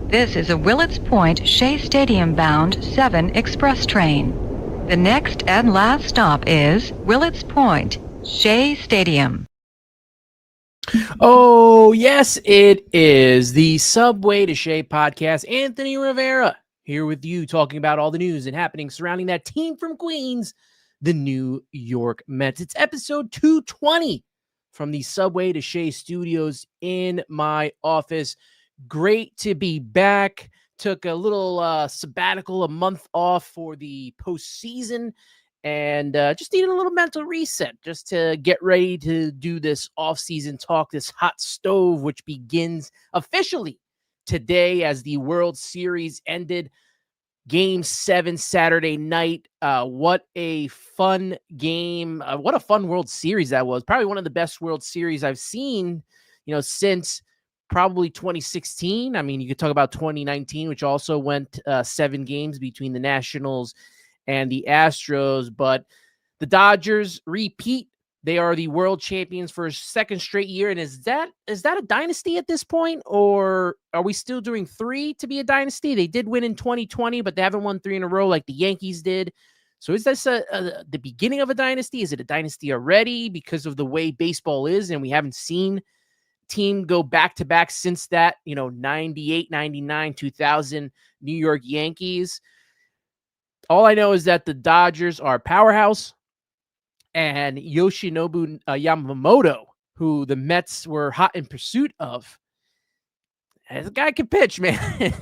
This is a Willets Point Shea Stadium bound 7 express train. The next and last stop is Willets Point, Shea Stadium. Oh, yes, it is the Subway to Shea podcast. Anthony Rivera here with you, talking about all the news and happenings surrounding that team from Queens, the New York Mets. It's episode 220 from the Subway to Shea studios in my office. Great to be back. Took a little sabbatical, a month off for the postseason, and just needed a little mental reset just to get ready to do this offseason talk, this hot stove, which begins officially today as the World Series ended. Game 7 Saturday night. What a fun game. What a fun World Series that was. Probably one of the best World Series I've seen, since probably 2016. I mean, you could talk about 2019, which also went 7 games between the Nationals and the Astros, but the Dodgers repeat. They are the world champions for a second straight year. And is that a dynasty at this point, or are we still doing 3 to be a dynasty? They did win in 2020, but they haven't won 3 in a row like the Yankees did. So is this the beginning of a dynasty? Is it a dynasty already because of the way baseball is, and we haven't seen team go back-to-back since that, 98, 99, 2000 New York Yankees? All I know is that the Dodgers are a powerhouse, and Yoshinobu Yamamoto, who the Mets were hot in pursuit of, this guy can pitch, man.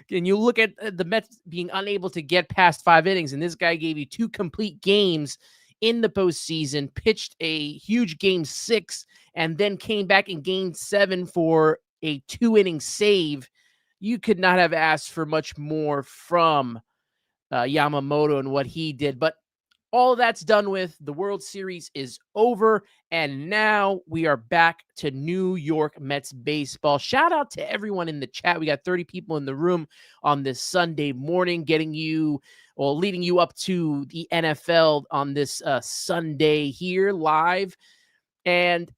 And you look at the Mets being unable to get past 5 innings, and this guy gave you 2 complete games in the postseason, pitched a huge game 6, and then came back in game 7 for a 2-inning save. You could not have asked for much more from Yamamoto and what he did, but all that's done with. The World Series is over, and now we are back to New York Mets baseball. Shout out to everyone in the chat. We got 30 people in the room on this Sunday morning, leading you up to the NFL on this Sunday here live. And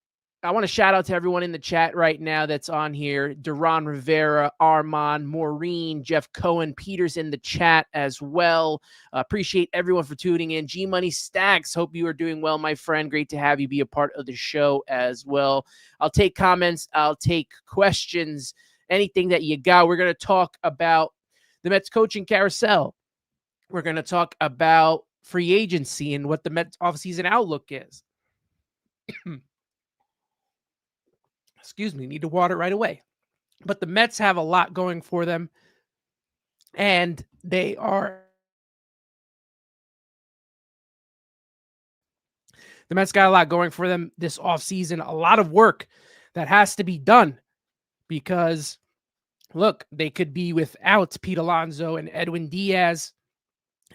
I want to shout out to everyone in the chat right now that's on here. Duran Rivera, Armand, Maureen, Jeff Cohen, Peter's in the chat as well. Appreciate everyone for tuning in. G-Money Stacks, hope you are doing well, my friend. Great to have you be a part of the show as well. I'll take comments. I'll take questions, anything that you got. We're going to talk about the Mets coaching carousel. We're going to talk about free agency and what the Mets offseason outlook is. Excuse me, need to water right away. But the Mets have a lot going for them, and the Mets got a lot going for them this offseason, a lot of work that has to be done because, look, they could be without Pete Alonso and Edwin Diaz,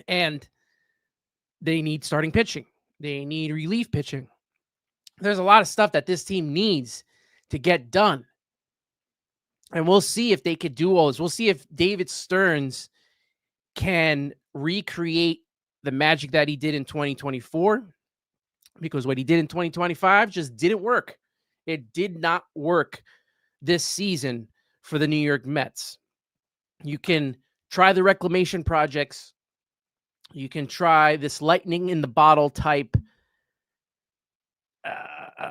and they need starting pitching. They need relief pitching. There's a lot of stuff that this team needs to get done. And we'll see if they could do all this. We'll see if David Stearns can recreate the magic that he did in 2024, because what he did in 2025 just didn't work. It did not work this season for the New York Mets. You can try the reclamation projects. You can try this lightning in the bottle type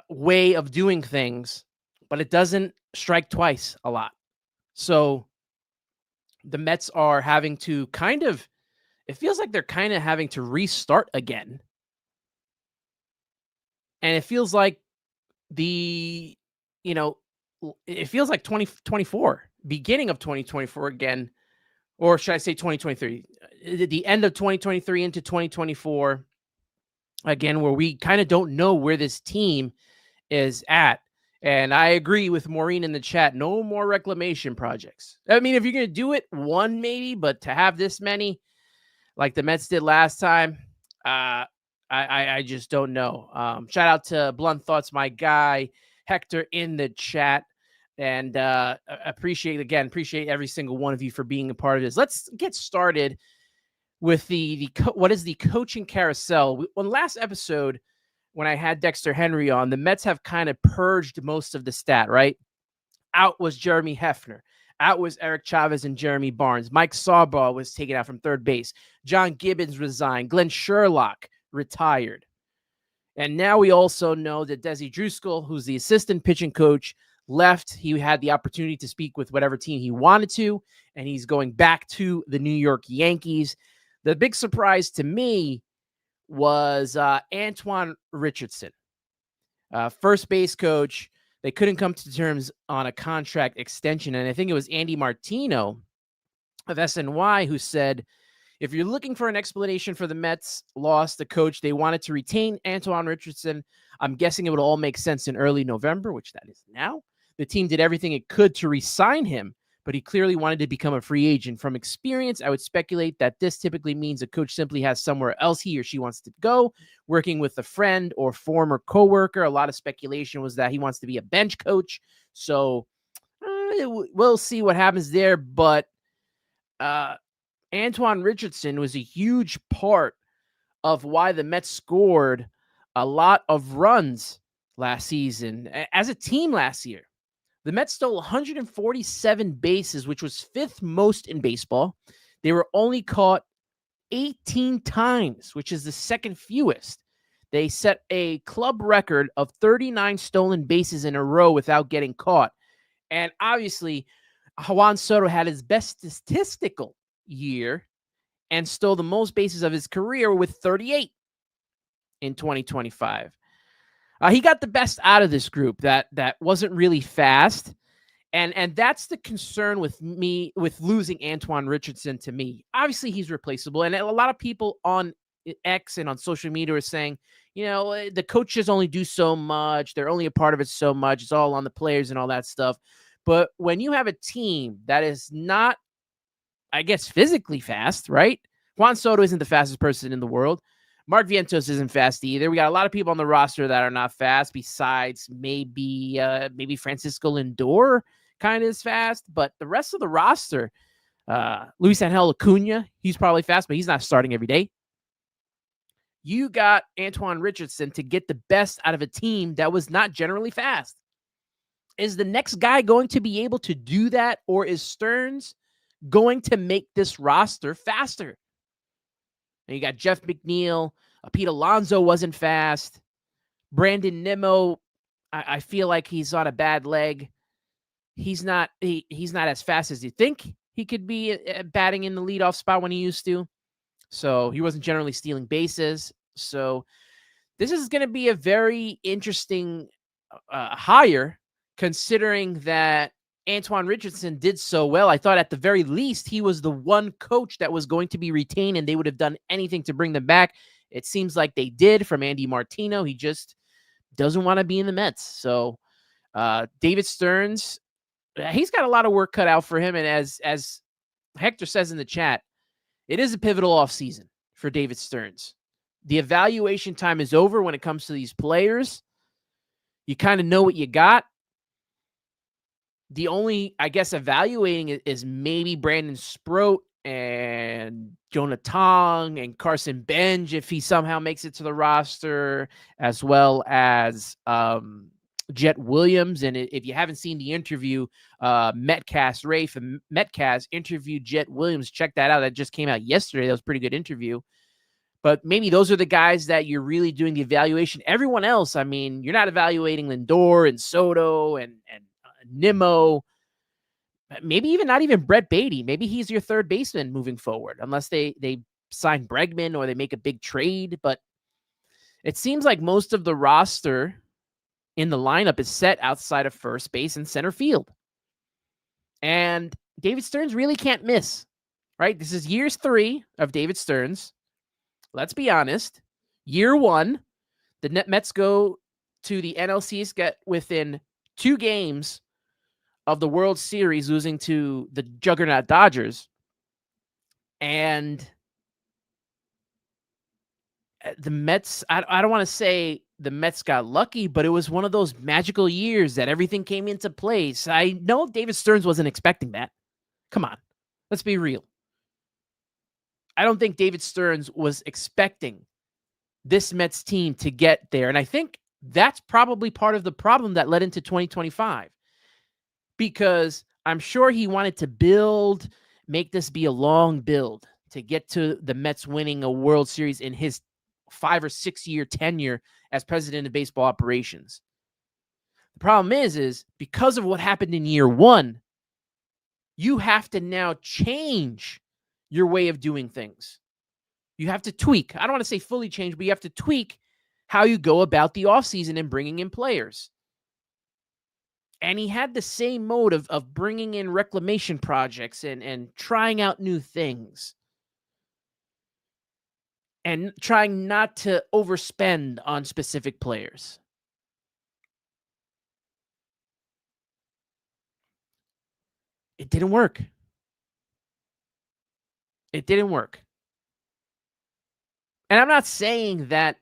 way of doing things, but it doesn't strike twice a lot. So the Mets are having to it feels like they're kind of having to restart again. And it feels like it feels like 2024, beginning of 2024 again, or should I say 2023, the end of 2023 into 2024 again, where we kind of don't know where this team is at. And I agree with Maureen in the chat. No more reclamation projects. I mean, if you're going to do it, one maybe, but to have this many like the Mets did last time, I just don't know. Shout out to Blunt Thoughts, my guy, Hector in the chat. And appreciate every single one of you for being a part of this. Let's get started with what is the coaching carousel. On last episode, when I had Dexter Henry on, the Mets have kind of purged most of the stat, right? Out was Jeremy Hefner. Out was Eric Chavez and Jeremy Barnes. Mike Sarbaugh was taken out from third base. John Gibbons resigned. Glenn Sherlock retired. And now we also know that Desi Driscoll, who's the assistant pitching coach, left. He had the opportunity to speak with whatever team he wanted to, and he's going back to the New York Yankees. The big surprise to me was Antoine Richardson, first base coach. They couldn't come to terms on a contract extension, and I think it was Andy Martino of SNY who said, if you're looking for an explanation for the Mets loss, the coach, they wanted to retain Antoine Richardson. I'm guessing it would all make sense in early November, which that is now. The team did everything it could to re-sign him, but he clearly wanted to become a free agent. From experience, I would speculate that this typically means a coach simply has somewhere else he or she wants to go, working with a friend or former coworker. A lot of speculation was that he wants to be a bench coach. So we'll see what happens there. But Antoine Richardson was a huge part of why the Mets scored a lot of runs last season. As a team last year, the Mets stole 147 bases, which was fifth most in baseball. They were only caught 18 times, which is the second fewest. They set a club record of 39 stolen bases in a row without getting caught. And obviously, Juan Soto had his best statistical year and stole the most bases of his career with 38 in 2025. He got the best out of this group that wasn't really fast. And that's the concern with me with losing Antoine Richardson to me. Obviously, he's replaceable. And a lot of people on X and on social media are saying, the coaches only do so much. They're only a part of it so much. It's all on the players and all that stuff. But when you have a team that is not, I guess, physically fast, right? Juan Soto isn't the fastest person in the world. Mark Vientos isn't fast either. We got a lot of people on the roster that are not fast, besides maybe Francisco Lindor kind of is fast. But the rest of the roster, Luis Angel Acuna, he's probably fast, but he's not starting every day. You got Antoine Richardson to get the best out of a team that was not generally fast. Is the next guy going to be able to do that, or is Stearns going to make this roster faster? And you got Jeff McNeil. Pete Alonso wasn't fast. Brandon Nimmo, I feel like he's on a bad leg. He's not as fast as you think he could be batting in the leadoff spot when he used to. So he wasn't generally stealing bases. So this is going to be a very interesting hire, considering that Antoine Richardson did so well. I thought at the very least he was the one coach that was going to be retained and they would have done anything to bring them back. It seems like they did from Andy Martino. He just doesn't want to be in the Mets. So David Stearns, he's got a lot of work cut out for him. And as Hector says in the chat, it is a pivotal offseason for David Stearns. The evaluation time is over when it comes to these players. You kind of know what you got. The only, I guess, evaluating is maybe Brandon Sproat and Jonah Tong and Carson Benj if he somehow makes it to the roster, as well as Jet Williams. And if you haven't seen the interview, Metcast, Ray from Metcast interviewed Jet Williams. Check that out. That just came out yesterday. That was a pretty good interview. But maybe those are the guys that you're really doing the evaluation. Everyone else, I mean, you're not evaluating Lindor and Soto and Nimmo, maybe even not even Brett Beatty. Maybe he's your third baseman moving forward, unless they sign Bregman or they make a big trade. But it seems like most of the roster in the lineup is set outside of first base and center field. And David Stearns really can't miss, right? This is year 3 of David Stearns. Let's be honest. Year 1, the Mets go to the NLCS, get within 2 games of the World Series, losing to the juggernaut Dodgers. And the Mets, I don't want to say the Mets got lucky, but it was one of those magical years that everything came into place. I know David Stearns wasn't expecting that. Come on, let's be real. I don't think David Stearns was expecting this Mets team to get there. And I think that's probably part of the problem that led into 2025. Because I'm sure he wanted to make this be a long build to get to the Mets winning a World Series in his 5 or 6 year tenure as president of baseball operations. The problem is because of what happened in year one, you have to now change your way of doing things. You have to tweak. I don't want to say fully change, but you have to tweak how you go about the offseason and bringing in players. And he had the same mode of bringing in reclamation projects and trying out new things and trying not to overspend on specific players. It didn't work. It didn't work. And I'm not saying that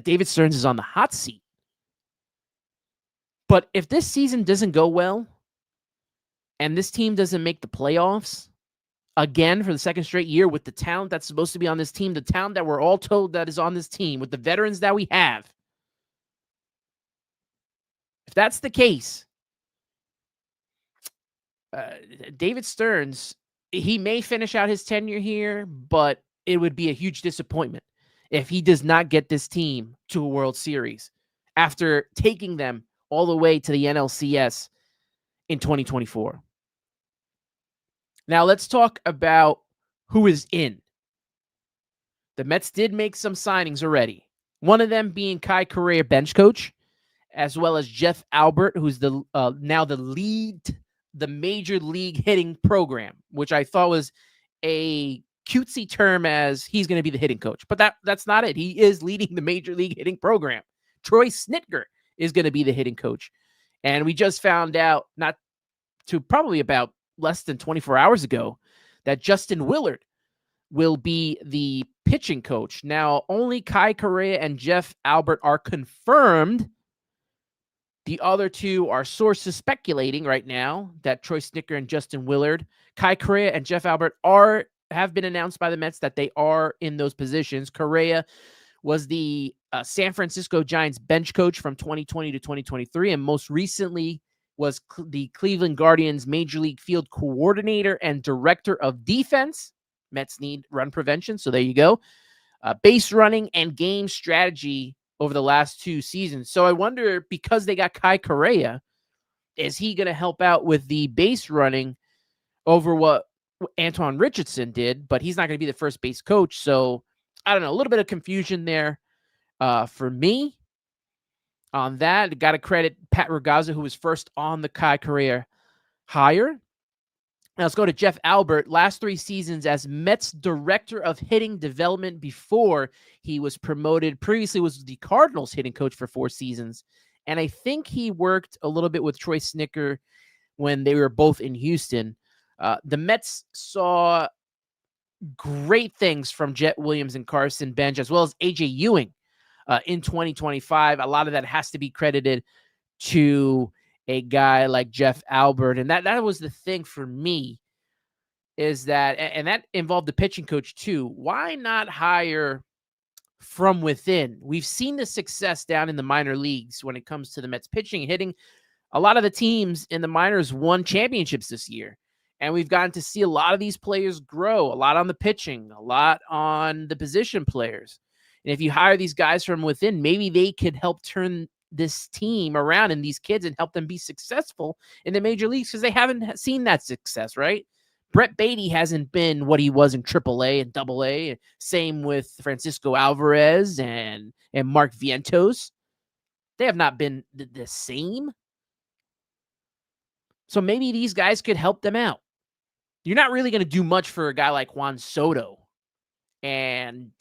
David Stearns is on the hot seat. But if this season doesn't go well and this team doesn't make the playoffs again for the second straight year with the talent that's supposed to be on this team, the talent that we're all told that is on this team, with the veterans that we have, if that's the case, David Stearns, he may finish out his tenure here, but it would be a huge disappointment if he does not get this team to a World Series after taking them all the way to the NLCS in 2024. Now let's talk about who is in. The Mets did make some signings already. One of them being Kai Correa, bench coach, as well as Jeff Albert, who's now the major league hitting program, which I thought was a cutesy term as he's going to be the hitting coach. But that's not it. He is leading the major league hitting program. Troy Snitker is going to be the hitting coach. And we just found out, not to probably about less than 24 hours ago, that Justin Willard will be the pitching coach. Now, only Kai Correa and Jeff Albert are confirmed. The other two are sources speculating right now that Troy Snitker and Justin Willard, Kai Correa and Jeff Albert have been announced by the Mets that they are in those positions. Correa was the San Francisco Giants bench coach from 2020 to 2023, and most recently was the Cleveland Guardians Major League Field Coordinator and Director of Defense. Mets need run prevention, so there you go. Base running and game strategy over the last 2 seasons. So I wonder, because they got Kai Correa, is he going to help out with the base running over what Antoine Richardson did? But he's not going to be the first base coach. So I don't know, a little bit of confusion there for me on that. Got to credit Pat Ragazza, who was first on the Kai Correa hire. Now let's go to Jeff Albert. Last 3 seasons as Mets Director of Hitting Development before he was promoted. Previously was the Cardinals hitting coach for 4 seasons. And I think he worked a little bit with Troy Snitker when they were both in Houston. The Mets saw great things from Jet Williams and Carson Bench, as well as A.J. Ewing in 2025. A lot of that has to be credited to a guy like Jeff Albert. And that was the thing for me, is that, and that involved the pitching coach too. Why not hire from within? We've seen the success down in the minor leagues when it comes to the Mets pitching and hitting. A lot of the teams in the minors won championships this year. And we've gotten to see a lot of these players grow, a lot on the pitching, a lot on the position players. And if you hire these guys from within, maybe they could help turn this team around and these kids and help them be successful in the major leagues, because they haven't seen that success, right? Brett Beatty hasn't been what he was in AAA and AA. Same with Francisco Alvarez and Mark Vientos. They have not been the same. So maybe these guys could help them out. You're not really going to do much for a guy like Juan Soto and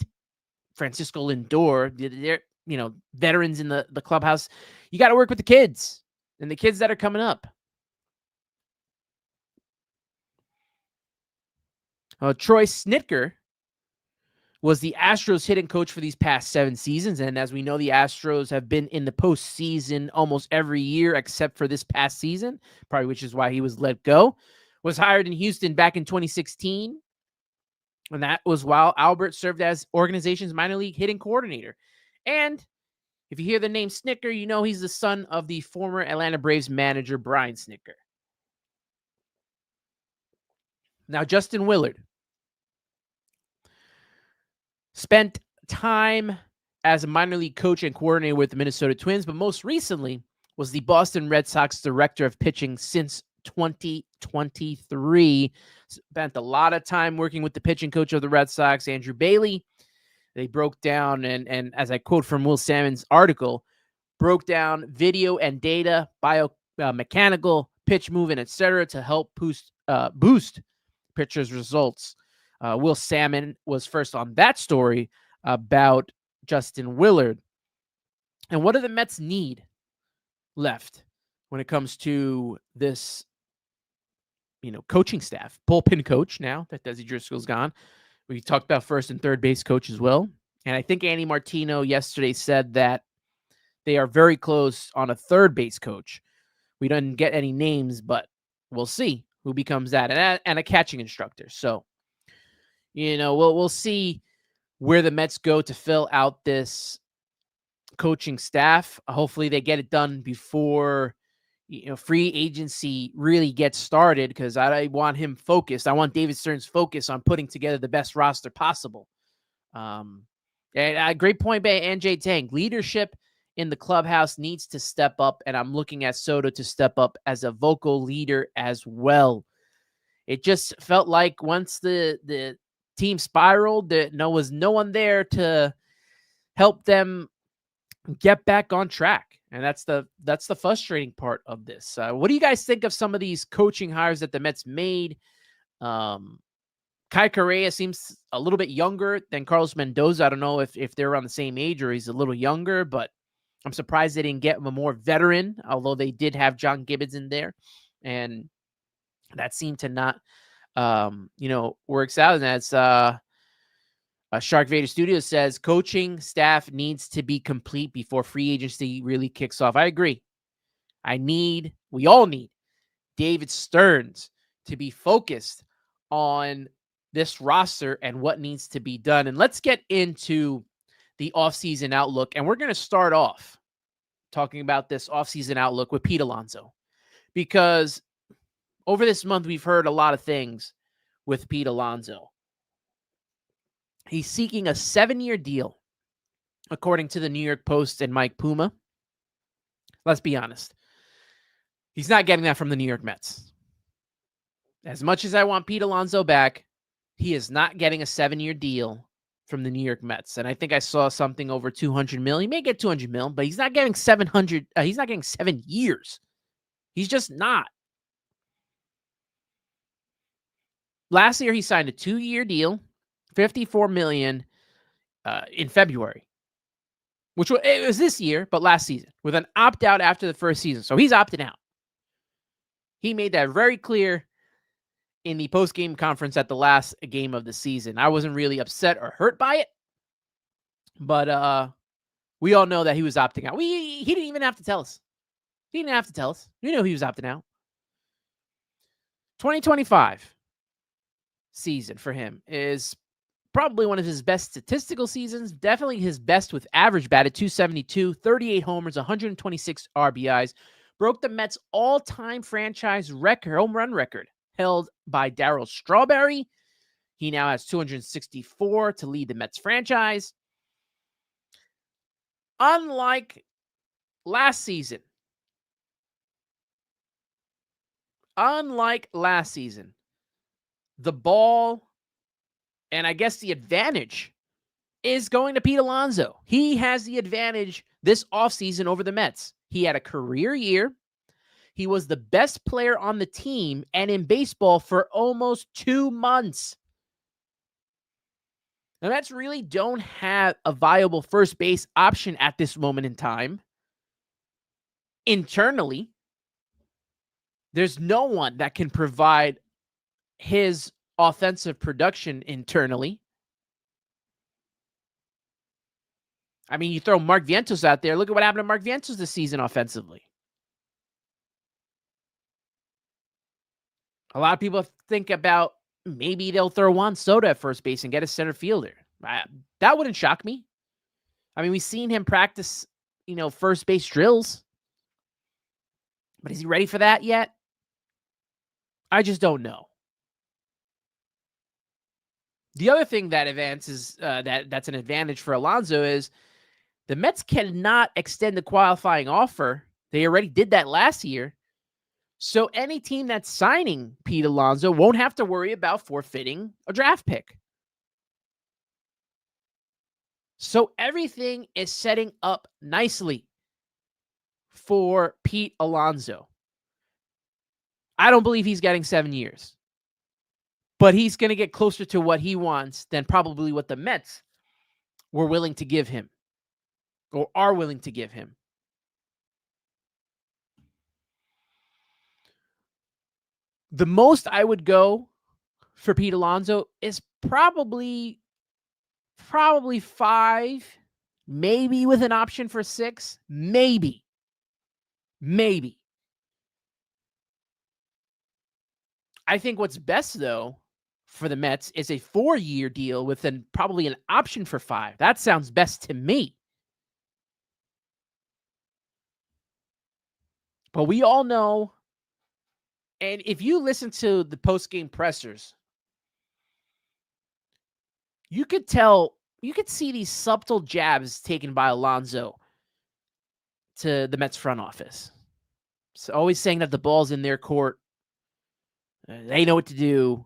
Francisco Lindor. They're, veterans in the clubhouse. You got to work with the kids and the kids that are coming up. Troy Snitker was the Astros hitting coach for these past 7 seasons. And as we know, the Astros have been in the postseason almost every year except for this past season, probably which is why he was let go. Was hired in Houston back in 2016. And that was while Albert served as organization's minor league hitting coordinator. And If you hear the name Snitker, you know he's the son of the former Atlanta Braves manager, Brian Snitker. Now, Justin Willard spent time as a minor league coach and coordinator with the Minnesota Twins, but most recently was the Boston Red Sox director of pitching since 2023. Spent a lot of time working with the pitching coach of the Red Sox, Andrew Bailey. They broke down, and as I quote from Will Salmon's article, broke down video and data, biomechanical, pitch movement, etc., to help boost pitchers' results. Will Salmon was first on that story about Justin Willard. And what do the Mets need left when it comes to this, coaching staff? Bullpen coach now that Desi Driscoll's gone. We talked about first and third base coach as well. And I think Andy Martino yesterday said that they are very close on a third base coach. We didn't get any names, but we'll see who becomes that, and a catching instructor. So, we'll see where the Mets go to fill out this coaching staff. Hopefully they get it done before free agency really gets started, because I want him focused. I want David Stern's focus on putting together the best roster possible. And a great point by NJ Tang. Leadership in the clubhouse needs to step up, and I'm looking at Soto to step up as a vocal leader as well. It just felt like once the team spiraled, there was no one there to help them get back on track. And that's the frustrating part of this. What do you guys think of some of these coaching hires that the Mets made? Kai Correa seems a little bit younger than Carlos Mendoza. I don't know if they're around the same age or he's a little younger, but I'm surprised they didn't get him a more veteran, although they did have John Gibbons in there. And that seemed to not, works out. And that's Shark Vader Studios says coaching staff needs to be complete before free agency really kicks off. I agree. We all need David Stearns to be focused on this roster and what needs to be done. And let's get into the offseason outlook. And we're going to start off talking about this offseason outlook with Pete Alonso, because over this month, we've heard a lot of things with Pete Alonso. He's seeking a 7-year deal, according to the New York Post and Mike Puma. Let's be honest. He's not getting that from the New York Mets. As much as I want Pete Alonso back, he is not getting a 7-year deal from the New York Mets. And I think I saw something over $200 million. He may get $200 million, but he's not getting 700. He's not getting 7 years. He's just not. Last year, he signed a 2-year deal, $54 million in February, it was this year, but last season, with an opt-out after the first season. So he's opting out. He made that very clear in the post-game conference at the last game of the season. I wasn't really upset or hurt by it, but we all know that he was opting out. He didn't even have to tell us. We knew he was opting out. 2025 season for him is probably one of his best statistical seasons, definitely his best with average batted .272, 38 homers, 126 RBIs, broke the Mets all-time franchise home run record held by Darryl Strawberry. He now has 264 to lead the Mets franchise. Unlike last season, the ball, and I guess the advantage, is going to Pete Alonso. He has the advantage this offseason over the Mets. He had a career year. He was the best player on the team and in baseball for almost 2 months. The Mets really don't have a viable first base option at this moment in time. Internally, there's no one that can provide his offensive production internally. I mean, you throw Mark Vientos out there. Look at what happened to Mark Vientos this season offensively. A lot of people think about maybe they'll throw Juan Soto at first base and get a center fielder. That wouldn't shock me. I mean, we've seen him practice, first base drills. But is he ready for that yet? I just don't know. The other thing that advances that's an advantage for Alonso is the Mets cannot extend the qualifying offer. They already did that last year. So any team that's signing Pete Alonso won't have to worry about forfeiting a draft pick. So everything is setting up nicely for Pete Alonso. I don't believe he's getting 7 years, but he's going to get closer to what he wants than probably what the Mets were willing to give him or are willing to give him. The most I would go for Pete Alonso is probably 5, maybe with an option for 6, maybe. I think what's best, though, for the Mets is a 4-year deal with probably an option for 5. That sounds best to me. But we all know, and if you listen to the post-game pressers, you could see these subtle jabs taken by Alonso to the Mets front office. So always saying that the ball's in their court. They know what to do.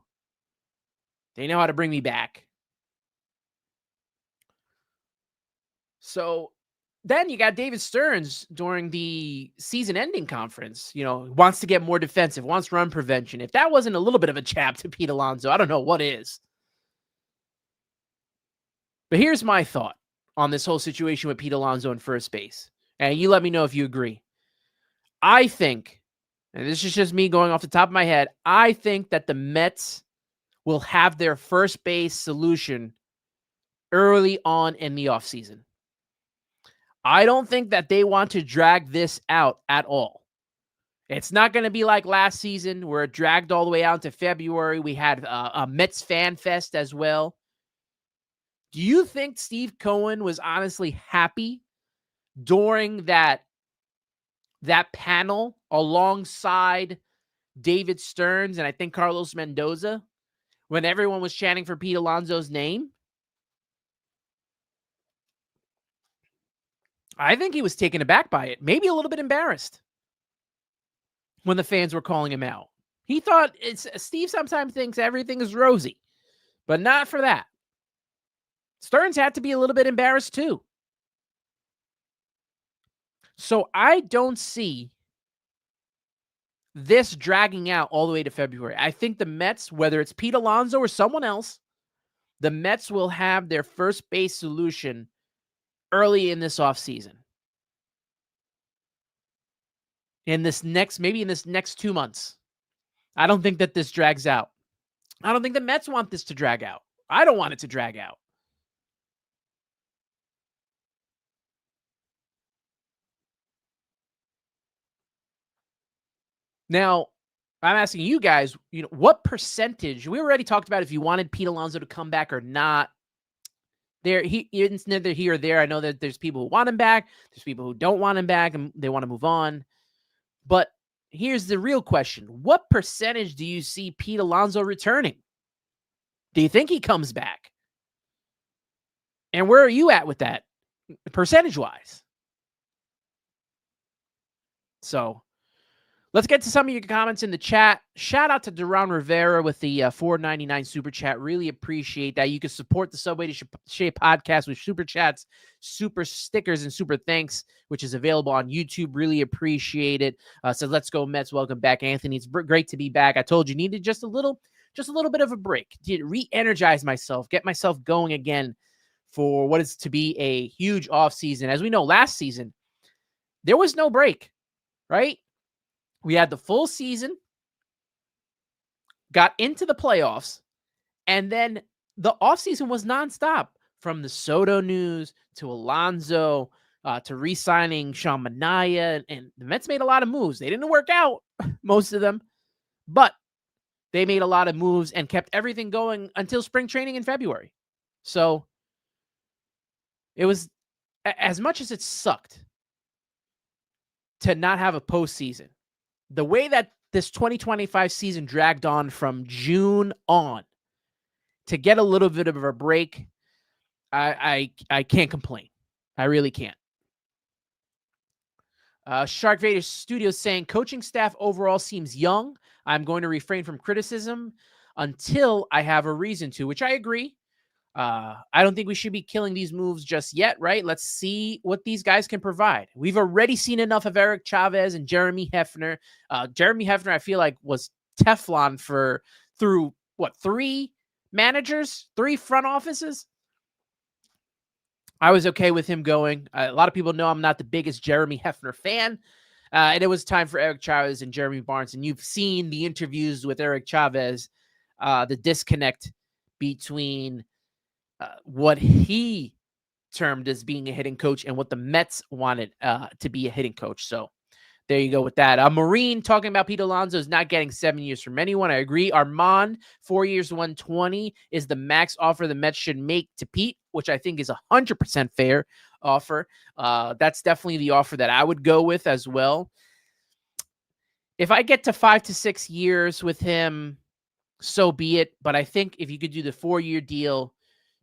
They know how to bring me back. So then you got David Stearns during the season-ending conference, wants to get more defensive, wants run prevention. If that wasn't a little bit of a jab to Pete Alonso, I don't know what is. But here's my thought on this whole situation with Pete Alonso in first base. And you let me know if you agree. I think, and this is just me going off the top of my head, I think that the Mets will have their first base solution early on in the offseason. I don't think that they want to drag this out at all. It's not going to be like last season where it dragged all the way out to February. We had a Mets fan fest as well. Do you think Steve Cohen was honestly happy during that panel alongside David Stearns and I think Carlos Mendoza when everyone was chanting for Pete Alonso's name? I think he was taken aback by it, maybe a little bit embarrassed when the fans were calling him out. He thought Steve sometimes thinks everything is rosy, but not for that. Stearns had to be a little bit embarrassed too. So I don't see this dragging out all the way to February. I think the Mets, whether it's Pete Alonso or someone else, the Mets will have their first base solution early in this offseason. Maybe in this next 2 months. I don't think that this drags out. I don't think the Mets want this to drag out. I don't want it to drag out. Now, I'm asking you guys, what percentage, we already talked about if you wanted Pete Alonso to come back or not. It's neither here or there. I know that there's people who want him back. There's people who don't want him back and they want to move on. But here's the real question. What percentage do you see Pete Alonso returning? Do you think he comes back? And where are you at with that, percentage-wise? So let's get to some of your comments in the chat. Shout out to Duran Rivera with the $4.99 super chat. Really appreciate that. You can support the Subway to Shea podcast with super chats, super stickers, and super thanks, which is available on YouTube. Really appreciate it. So let's go Mets. Welcome back, Anthony. It's great to be back. I told you needed just a little bit of a break to re-energize myself, get myself going again for what is to be a huge offseason. As we know, last season, there was no break, right? We had the full season, got into the playoffs, and then the offseason was nonstop. From the Soto news to Alonso to re-signing Sean Manaea. And the Mets made a lot of moves. They didn't work out, most of them, but they made a lot of moves and kept everything going until spring training in February. So it was, as much as it sucked to not have a postseason. The way that this 2025 season dragged on from June on, to get a little bit of a break, I can't complain. I really can't. Shark Vader Studios saying coaching staff overall seems young. I'm going to refrain from criticism until I have a reason to, which I agree. I don't think we should be killing these moves just yet, right? Let's see what these guys can provide. We've already seen enough of Eric Chavez and Jeremy Hefner. Jeremy Hefner, I feel like, was Teflon through what, 3 managers, 3 front offices? I was okay with him going. A lot of people know I'm not the biggest Jeremy Hefner fan. And it was time for Eric Chavez and Jeremy Barnes. And you've seen the interviews with Eric Chavez, the disconnect between what he termed as being a hitting coach and what the Mets wanted to be a hitting coach. So there you go with that. Marine talking about Pete Alonso is not getting 7 years from anyone. I agree. Armand, 4 years, 120 is the max offer the Mets should make to Pete, which I think is 100% fair offer. That's definitely the offer that I would go with as well. If I get to 5 to 6 years with him, so be it. But I think if you could do the 4-year deal,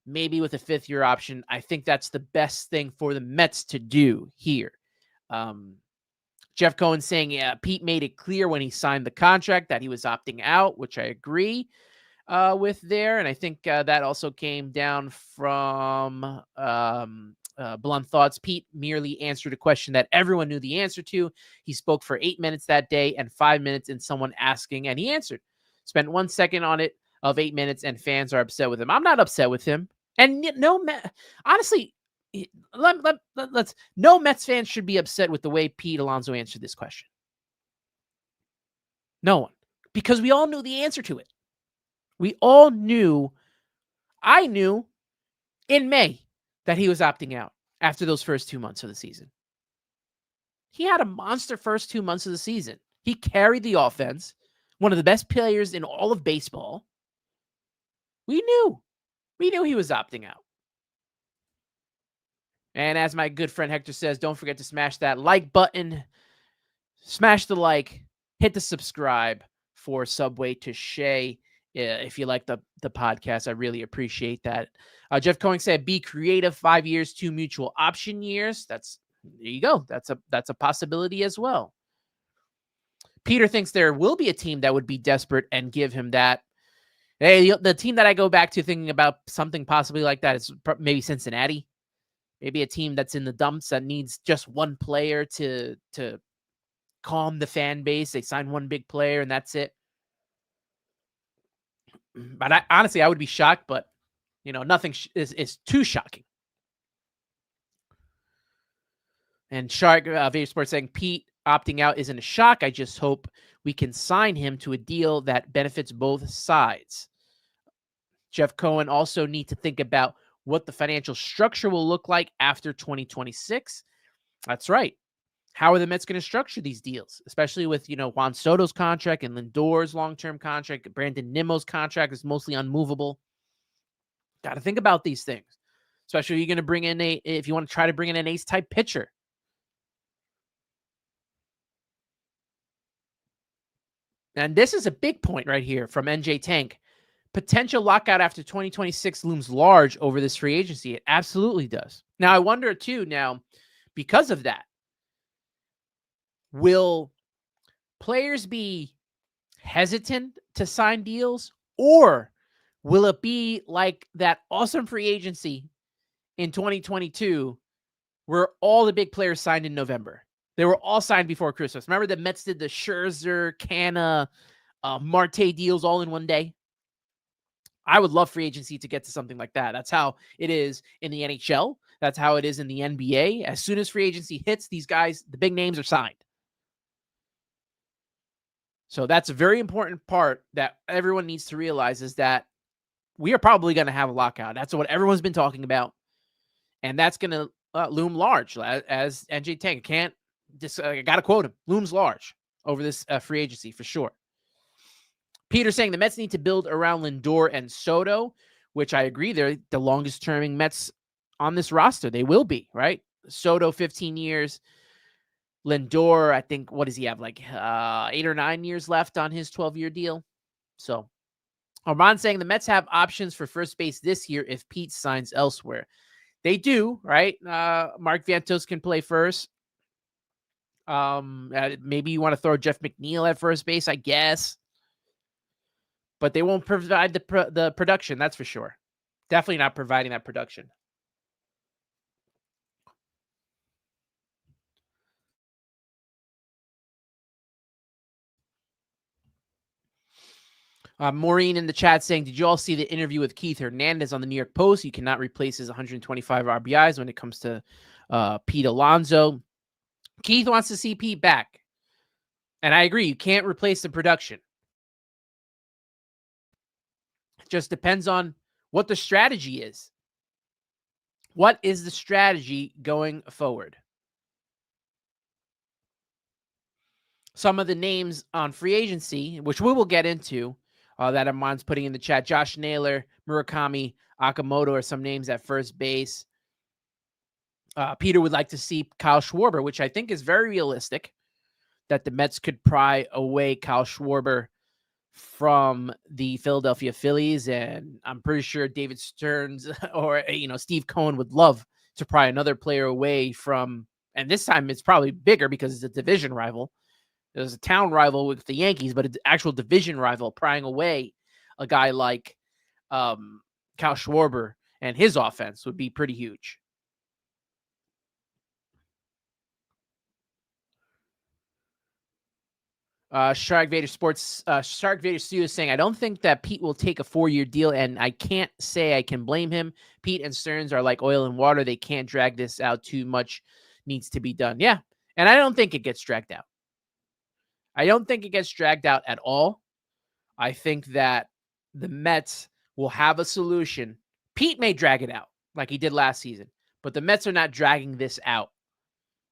maybe with a 5th-year option, I think that's the best thing for the Mets to do here. Jeff Cohen saying, yeah, Pete made it clear when he signed the contract that he was opting out, which I agree with there. And I think that also came down from Blunt Thoughts. Pete merely answered a question that everyone knew the answer to. He spoke for 8 minutes that day and 5 minutes in someone asking, and he answered. Spent 1 second on it of 8 minutes, and fans are upset with him. I'm not upset with him. And honestly, no Mets fans should be upset with the way Pete Alonso answered this question. No one. Because we all knew the answer to it. We all knew, I knew in May that he was opting out after those first 2 months of the season. He had a monster first 2 months of the season. He carried the offense, one of the best players in all of baseball. We knew he was opting out. And as my good friend Hector says, don't forget to smash that like button. Smash the like. Hit the subscribe for Subway to Shea. If you like the podcast, I really appreciate that. Jeff Cohen said, be creative, 5 years, 2 mutual option years. There you go. That's a possibility as well. Peter thinks there will be a team that would be desperate and give him that. Hey, the team that I go back to thinking about something possibly like that is maybe Cincinnati. Maybe a team that's in the dumps that needs just one player to calm the fan base. They sign one big player and that's it. But honestly, I would be shocked, but nothing is too shocking. And Shark Vader Sports saying Pete opting out isn't a shock. I just hope we can sign him to a deal that benefits both sides. Jeff Cohen also need to think about what the financial structure will look like after 2026. That's right. How are the Mets going to structure these deals, especially with, Juan Soto's contract and Lindor's long-term contract? Brandon Nimmo's contract is mostly unmovable. Got to think about these things, especially you're going to bring in if you want to try to bring in an ace-type pitcher. And this is a big point right here from NJ Tank. Potential lockout after 2026 looms large over this free agency. It absolutely does. Now, I wonder, too, because of that, will players be hesitant to sign deals, or will it be like that awesome free agency in 2022 where all the big players signed in November? They were all signed before Christmas. Remember the Mets did the Scherzer, Canna, Marte deals all in one day? I would love free agency to get to something like that. That's how it is in the NHL. That's how it is in the NBA. As soon as free agency hits, these guys, the big names, are signed. So that's a very important part that everyone needs to realize, is that we are probably going to have a lockout. That's what everyone's been talking about. And that's going to loom large, as NJ Tank I got to quote him, looms large over this free agency for sure. Peter saying the Mets need to build around Lindor and Soto, which I agree. They're the longest terming Mets on this roster. They will be, right? Soto, 15 years. Lindor, I think, what does he have? Like 8 or 9 years left on his 12-year deal. So Armand saying the Mets have options for first base this year if Pete signs elsewhere. They do, right? Mark Vientos can play first. Maybe you want to throw Jeff McNeil at first base, I guess. But they won't provide the production, that's for sure. Definitely not providing that production. Maureen in the chat saying, did you all see the interview with Keith Hernandez on the New York Post? You cannot replace his 125 RBIs when it comes to Pete Alonso. Keith wants to see Pete back. And I agree, you can't replace the production. It just depends on what the strategy is. What is the strategy going forward? Some of the names on free agency, which we will get into, that Armand's putting in the chat. Josh Naylor, Murakami, Akamoto are some names at first base. Peter would like to see Kyle Schwarber, which I think is very realistic, that the Mets could pry away Kyle Schwarber from the Philadelphia Phillies. And I'm pretty sure David Stearns or, Steve Cohen would love to pry another player away from, and this time it's probably bigger because it's a division rival. There's a town rival with the Yankees, but an actual division rival prying away a guy like Kyle Schwarber and his offense would be pretty huge. Shark Vader Sports, Shark Vader Studio is saying, I don't think that Pete will take a 4-year deal, and I can't say I can blame him. Pete and Stearns are like oil and water. They can't drag this out. Too much needs to be done. Yeah, and I don't think it gets dragged out. I don't think it gets dragged out at all. I think that the Mets will have a solution. Pete may drag it out like he did last season, but the Mets are not dragging this out.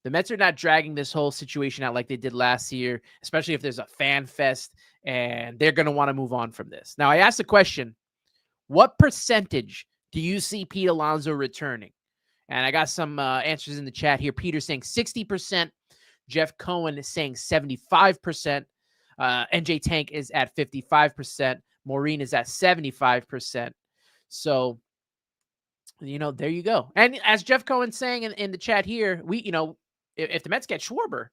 The Mets are not dragging this whole situation out like they did last year, especially if there's a fan fest and they're going to want to move on from this. Now, I asked the question, what percentage do you see Pete Alonso returning? And I got some answers in the chat here. Peter saying 60%. Jeff Cohen is saying 75%. NJ Tank is at 55%. Maureen is at 75%. So, there you go. And as Jeff Cohen's saying in the chat here, if the Mets get Schwarber,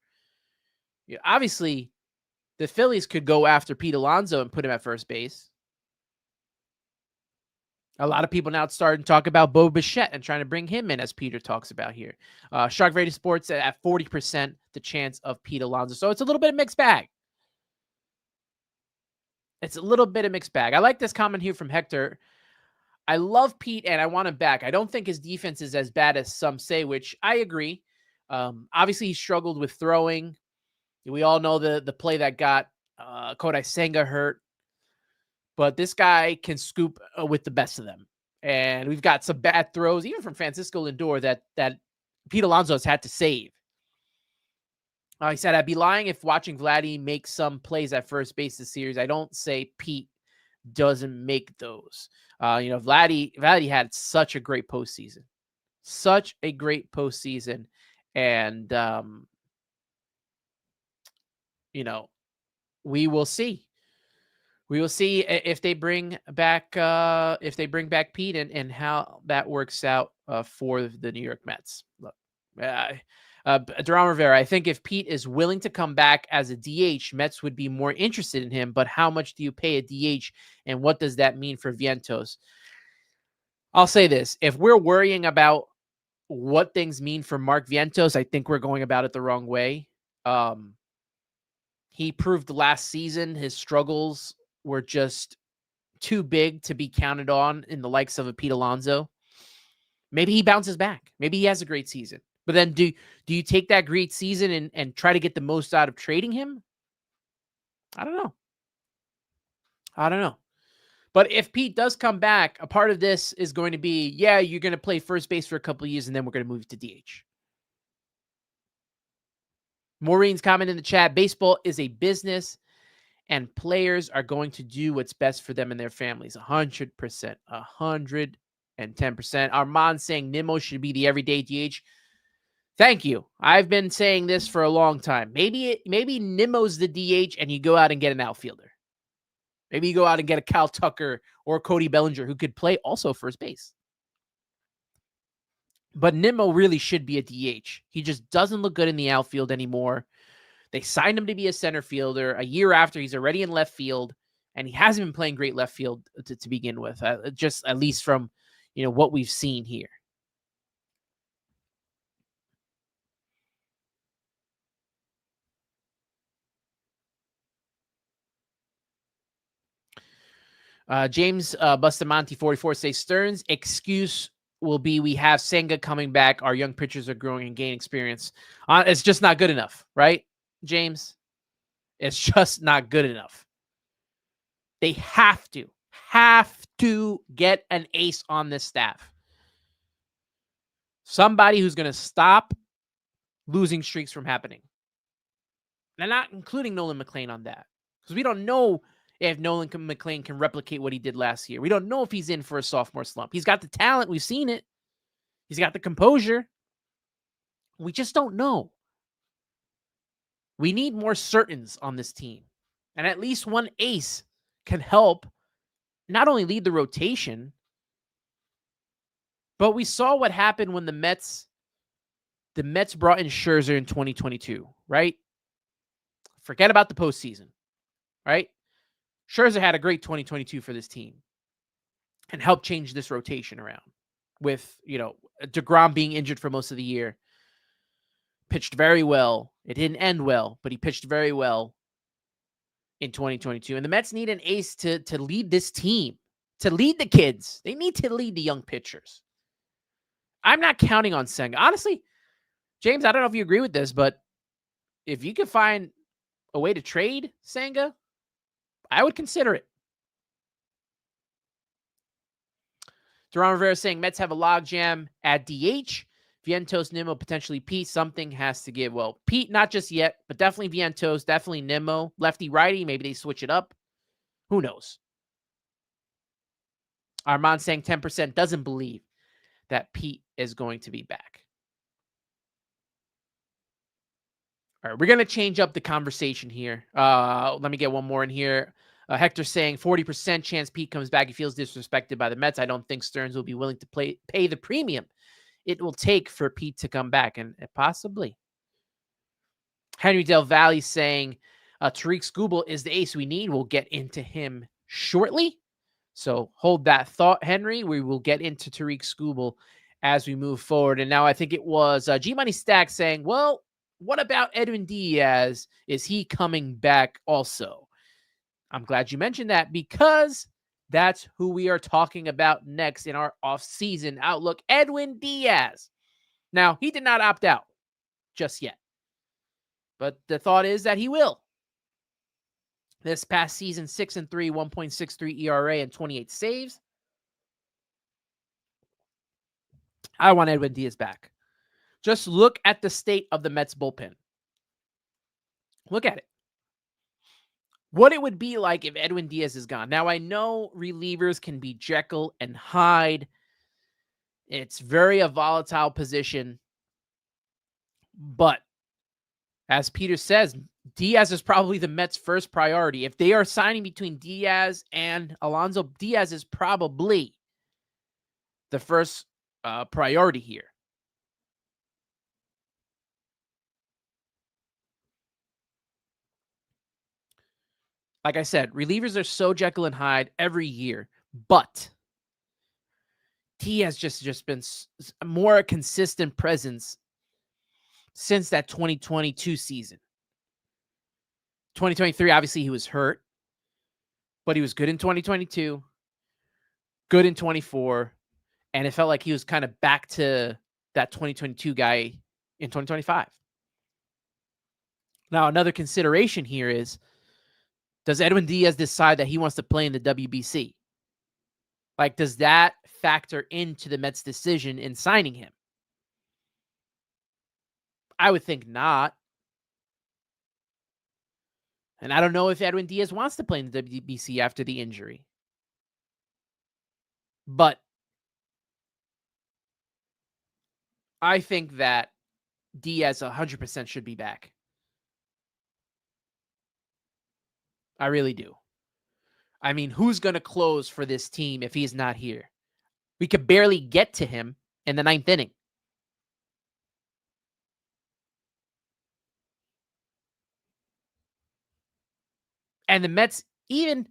obviously the Phillies could go after Pete Alonso and put him at first base. A lot of people now starting to talk about Bo Bichette and trying to bring him in, as Peter talks about here. Shark Radio Sports at 40% the chance of Pete Alonso. So it's a little bit of mixed bag. It's a little bit of mixed bag. I like this comment here from Hector. I love Pete and I want him back. I don't think his defense is as bad as some say, which I agree. Obviously, he struggled with throwing. We all know the play that got Kodai Senga hurt. But this guy can scoop with the best of them. And we've got some bad throws, even from Francisco Lindor, that Pete Alonso has had to save. He said, I'd be lying if watching Vladdy make some plays at first base this series. I don't say Pete doesn't make those. Vladdy had such a great postseason. Such a great postseason. And, we will see. We will see if they bring back Pete and how that works out for the New York Mets. Look, Duran Rivera, I think if Pete is willing to come back as a DH, Mets would be more interested in him. But how much do you pay a DH, and what does that mean for Vientos? I'll say this: if we're worrying about what things mean for Mark Vientos, I think we're going about it the wrong way. He proved last season his struggles were just too big to be counted on in the likes of a Pete Alonso. Maybe he bounces back. Maybe he has a great season. But then do you take that great season and try to get the most out of trading him? I don't know. But if Pete does come back, a part of this is going to be, you're going to play first base for a couple of years, and then we're going to move to DH. Maureen's comment in the chat, baseball is a business, and players are going to do what's best for them and their families. 100%. 110%. Armand saying Nimmo should be the everyday DH. Thank you. I've been saying this for a long time. Maybe Nimmo's the DH and you go out and get an outfielder. Maybe you go out and get a Cal Tucker or Cody Bellinger who could play also first base. But Nimmo really should be a DH. He just doesn't look good in the outfield anymore. They signed him to be a center fielder. A year after, he's already in left field, and he hasn't been playing great left field to begin with, just at least from what we've seen here. James Bustamante 44 says Stearns' excuse will be we have Senga coming back. Our young pitchers are growing and gaining experience. It's just not good enough, right, James? It's just not good enough. They have to get an ace on this staff. Somebody who's going to stop losing streaks from happening. And not including Nolan McLean on that. Because we don't know if Nolan McLean can replicate what he did last year. We don't know if he's in for a sophomore slump. He's got the talent. We've seen it. He's got the composure. We just don't know. We need more certains on this team. And at least one ace can help not only lead the rotation, but we saw what happened when the Mets brought in Scherzer in 2022, right? Forget about the postseason, right? Scherzer had a great 2022 for this team and helped change this rotation around with, DeGrom being injured for most of the year. Pitched very well. It didn't end well, but he pitched very well in 2022. And the Mets need an ace to lead this team, to lead the kids. They need to lead the young pitchers. I'm not counting on Senga. Honestly, James, I don't know if you agree with this, but if you could find a way to trade Senga, I would consider it. Duran Rivera saying Mets have a logjam at DH. Vientos, Nimmo, potentially Pete. Something has to give. Well, Pete, not just yet, but definitely Vientos, definitely Nimmo. Lefty, righty, maybe they switch it up. Who knows? Armand saying 10% doesn't believe that Pete is going to be back. All right, we're going to change up the conversation here. Let me get one more in here. Hector saying 40% chance Pete comes back. He feels disrespected by the Mets. I don't think Stearns will be willing to pay the premium it will take for Pete to come back, and possibly. Henry Del Valle saying Tariq Skubal is the ace we need. We'll get into him shortly. So hold that thought, Henry. We will get into Tariq Skubal as we move forward. And now I think it was G-Money Stack saying, well, what about Edwin Diaz? Is he coming back also? I'm glad you mentioned that because that's who we are talking about next in our off-season outlook, Edwin Diaz. Now, he did not opt out just yet, but the thought is that he will. This past season, 6-3, 1.63 ERA, and 28 saves. I want Edwin Diaz back. Just look at the state of the Mets bullpen. Look at it. What it would be like if Edwin Diaz is gone. Now, I know relievers can be Jekyll and Hyde. It's very a volatile position. But as Peter says, Diaz is probably the Mets' first priority. If they are signing between Diaz and Alonso, Diaz is probably the first priority here. Like I said, relievers are so Jekyll and Hyde every year, but Diaz just been more a consistent presence since that 2022 season. 2023, obviously he was hurt, but he was good in 2022, good in 24, and it felt like he was kind of back to that 2022 guy in 2025. Now, another consideration here is, does Edwin Diaz decide that he wants to play in the WBC? Like, does that factor into the Mets' decision in signing him? I would think not. And I don't know if Edwin Diaz wants to play in the WBC after the injury. But I think that Diaz 100% should be back. I really do. I mean, who's going to close for this team if he's not here? We could barely get to him in the 9th inning. And the Mets, even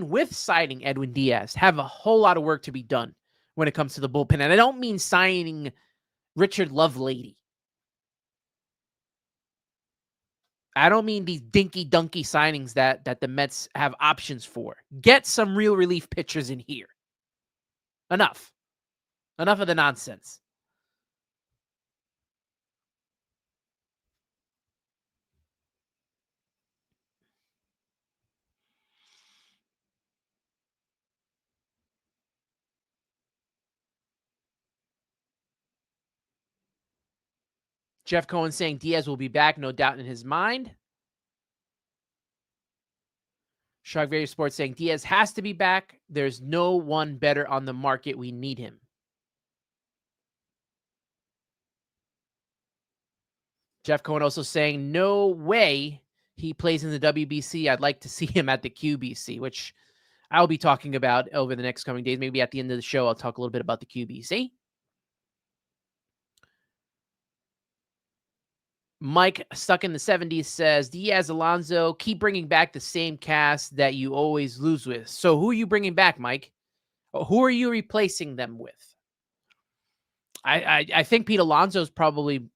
with signing Edwin Diaz, have a whole lot of work to be done when it comes to the bullpen. And I don't mean signing Richard Lovelady. I don't mean these dinky-dunky signings that the Mets have options for. Get some real relief pitchers in here. Enough. Enough of the nonsense. Jeff Cohen saying Diaz will be back, no doubt in his mind. Shark Value Sports saying Diaz has to be back. There's no one better on the market. We need him. Jeff Cohen also saying no way he plays in the WBC. I'd like to see him at the QBC, which I'll be talking about over the next coming days. Maybe at the end of the show, I'll talk a little bit about the QBC. Mike, stuck in the 70s, says, Diaz, Alonso, keep bringing back the same cast that you always lose with. So who are you bringing back, Mike? Who are you replacing them with? I think Pete Alonso is probably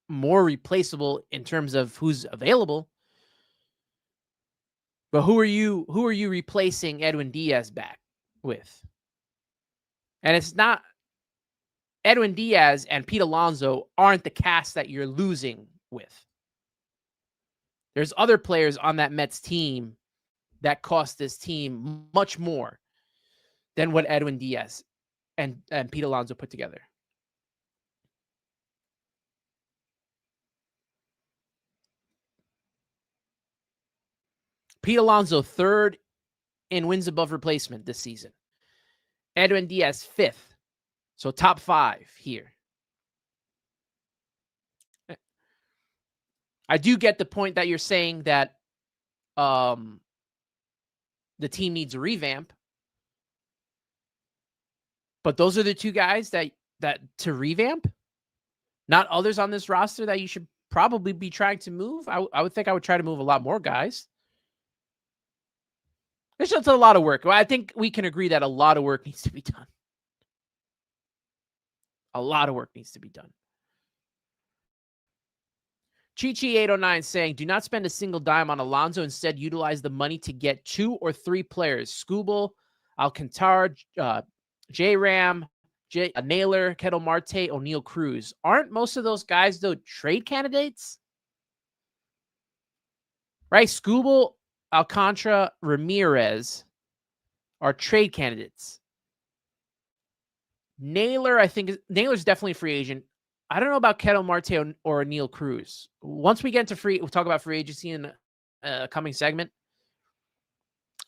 more replaceable in terms of who's available. But who are you replacing Edwin Diaz back with? And it's not Edwin Diaz and Pete Alonso aren't the cast that you're losing with. There's other players on that Mets team that cost this team much more than what Edwin Diaz and Pete Alonso put together. Pete Alonso, 3rd in wins above replacement this season. Edwin Diaz, 5th. So top 5 here. I do get the point that you're saying that the team needs a revamp. But those are the 2 guys that to revamp, not others on this roster that you should probably be trying to move. I would think I would try to move a lot more guys. It's just a lot of work. Well, I think we can agree that a lot of work needs to be done. A lot of work needs to be done. Chi809 saying, do not spend a single dime on Alonso. Instead, utilize the money to get 2 or 3 players. Skubal, Alcantara, J-Ram, Naylor, Kettle Marte, O'Neal Cruz. Aren't most of those guys, though, trade candidates? Right? Skubal, Alcantara, Ramirez are trade candidates. Naylor, I think, Naylor's definitely a free agent. I don't know about Kettle Marte or O'Neal Cruz. Once we get into we'll talk about free agency in a coming segment.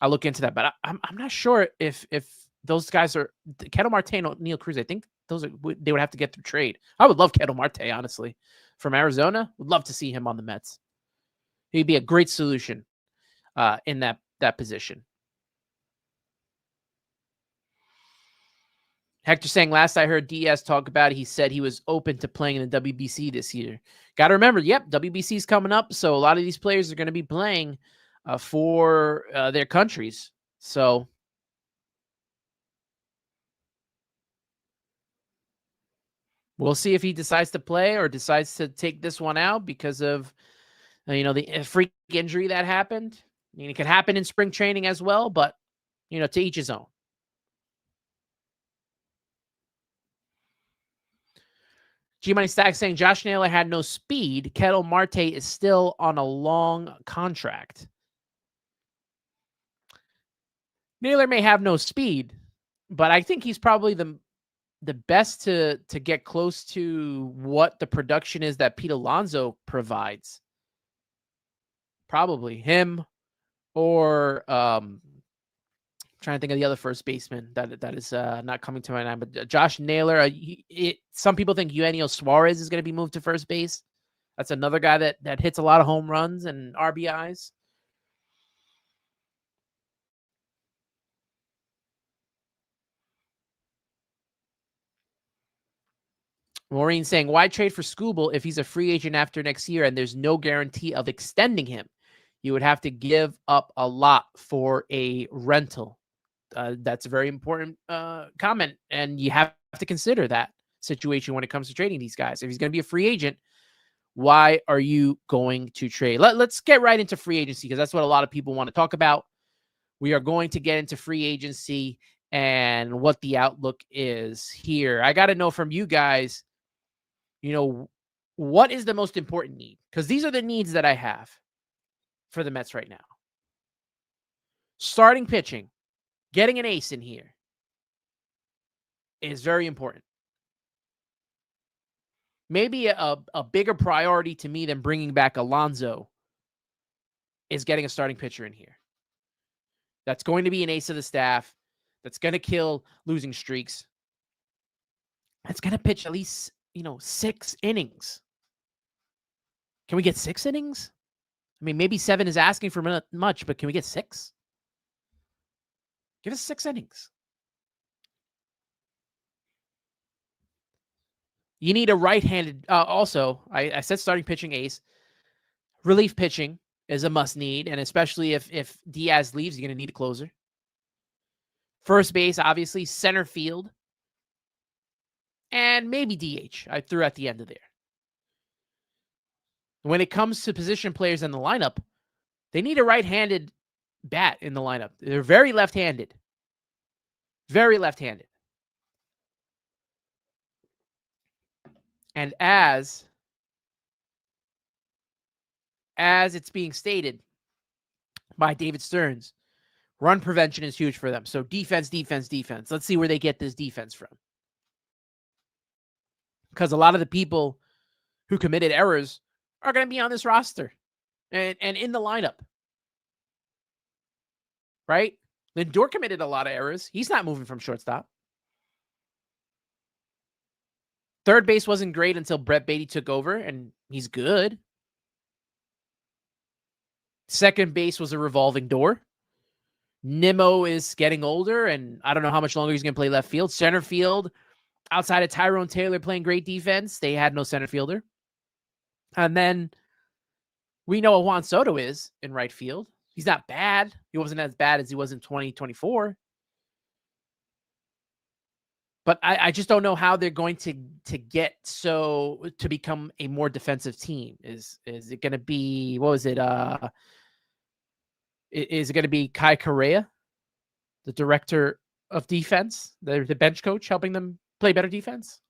I'll look into that, but I'm not sure if those guys are Kettle Marte and O'Neal Cruz. I think they would have to get through trade. I would love Kettle Marte, honestly, from Arizona. Would love to see him on the Mets. He'd be a great solution in that position. Hector saying, last I heard Diaz talk about it, he said he was open to playing in the WBC this year. Got to remember, WBC is coming up, so a lot of these players are going to be playing for their countries. So we'll see if he decides to play or decides to take this one out because of the freak injury that happened. I mean, it could happen in spring training as well, but to each his own. G-Money Stack saying Josh Naylor had no speed. Kettle Marte is still on a long contract. Naylor may have no speed, but I think he's probably the best to get close to what the production is that Pete Alonso provides. Probably him or trying to think of the other first baseman that is not coming to my mind, but Josh Naylor. Some people think Eugenio Suarez is going to be moved to first base. That's another guy that hits a lot of home runs and RBIs. Maureen saying, why trade for Skubal if he's a free agent after next year and there's no guarantee of extending him? You would have to give up a lot for a rental. That's a very important comment, and you have to consider that situation when it comes to trading these guys. If he's going to be a free agent, why are you going to trade? Let's get right into free agency because that's what a lot of people want to talk about. We are going to get into free agency and what the outlook is here. I got to know from you guys, what is the most important need? Because these are the needs that I have for the Mets right now. Starting pitching, getting an ace in here is very important. Maybe a bigger priority to me than bringing back Alonso is getting a starting pitcher in here. That's going to be an ace of the staff. That's going to kill losing streaks. That's going to pitch at least, 6 innings. Can we get 6 innings? I mean, maybe 7 is asking for much, but can we get 6? Give us 6 innings. You need a right-handed. Also, I said starting pitching ace. Relief pitching is a must need, and especially if Diaz leaves, you're going to need a closer. First base, obviously. Center field. And maybe DH. I threw at the end of there. When it comes to position players in the lineup, they need a right-handed bat in the lineup. They're very left-handed. Very left-handed. And as it's being stated by David Stearns, run prevention is huge for them. So defense, defense, defense. Let's see where they get this defense from. Because a lot of the people who committed errors are going to be on this roster and in the lineup. Right? Lindor committed a lot of errors. He's not moving from shortstop. Third base wasn't great until Brett Beatty took over, and he's good. Second base was a revolving door. Nimmo is getting older, and I don't know how much longer he's going to play left field. Center field, outside of Tyrone Taylor playing great defense, they had no center fielder. And then we know what Juan Soto is in right field. He's not bad. He wasn't as bad as he was in 2024. But I just don't know how they're going to get to become a more defensive team. Is it going to be, what was it? Is it going to be Kai Correa, the director of defense, the bench coach, helping them play better defense?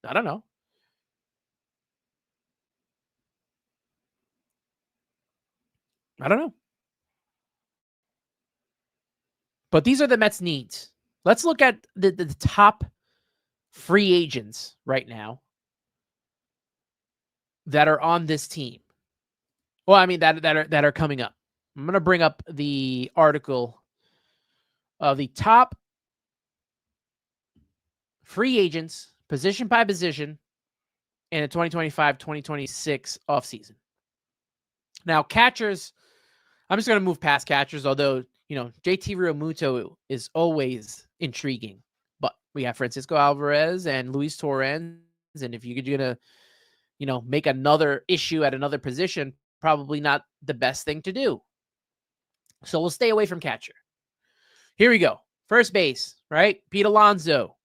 I don't know. But these are the Mets' needs. Let's look at the top free agents right now that are on this team. Well, I mean that are coming up. I'm going to bring up the article of the top free agents, position by position, in the 2025-2026 offseason. Now, catchers, I'm just going to move past catchers, although, JT Realmuto is always intriguing. But we have Francisco Alvarez and Luis Torrens, and if you're going to, make another issue at another position, probably not the best thing to do. So we'll stay away from catcher. Here we go. First base, right? Pete Alonso.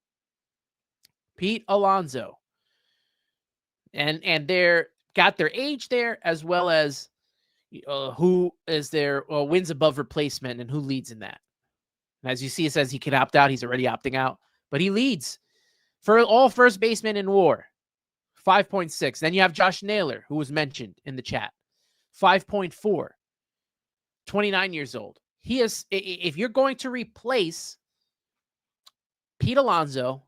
And they're got their age there, as well as who is their wins above replacement and who leads in that. And as you see, it says he can opt out. He's already opting out, but he leads for all first basemen in WAR, 5.6. Then you have Josh Naylor, who was mentioned in the chat, 5.4, 29 years old. He is, if you're going to replace Pete Alonso,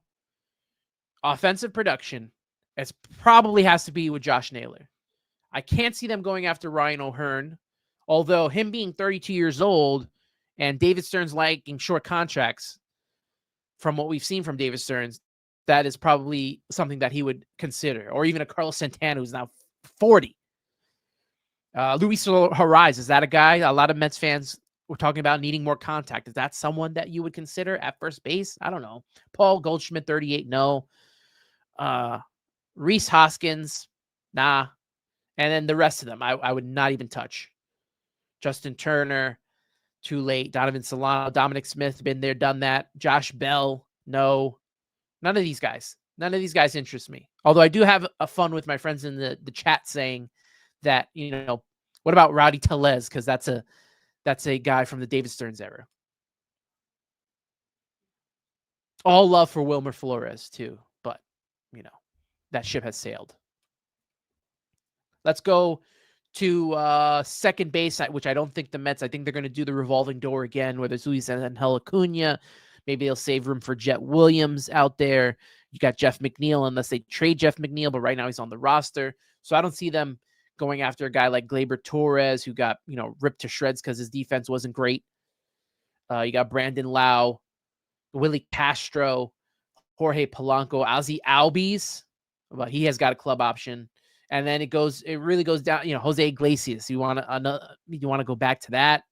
offensive production, it probably has to be with Josh Naylor. I can't see them going after Ryan O'Hearn, although him being 32 years old And David Stearns liking short contracts, from what we've seen from David Stearns, that is probably something that he would consider. Or even a Carlos Santana, who's now 40. Luis Horizon, is that a guy? A lot of Mets fans were talking about needing more contact. Is that someone that you would consider at first base? I don't know. Paul Goldschmidt, 38, no. Rhys Hoskins, nah. And then the rest of them, I would not even touch. Justin Turner, too late. Donovan Solano, Dominic Smith, been there, done that. Josh Bell, no. None of these guys. None of these guys interest me. Although I do have a fun with my friends in the chat saying that, what about Rowdy Tellez? Because that's a guy from the David Stearns era. All love for Wilmer Flores too, but that ship has sailed. Let's go to second base, which I don't think the Mets. I think they're going to do the revolving door again, whether it's Luis Angel Acuna. Maybe they'll save room for Jet Williams out there. You got Jeff McNeil, unless they trade Jeff McNeil, but right now he's on the roster. So I don't see them going after a guy like Gleyber Torres, who got, ripped to shreds because his defense wasn't great. You got Brandon Lau, Willie Castro, Jorge Polanco, Ozzie Albies, but he has got a club option. And then it really goes down, Jose Iglesias. You want to go back to that?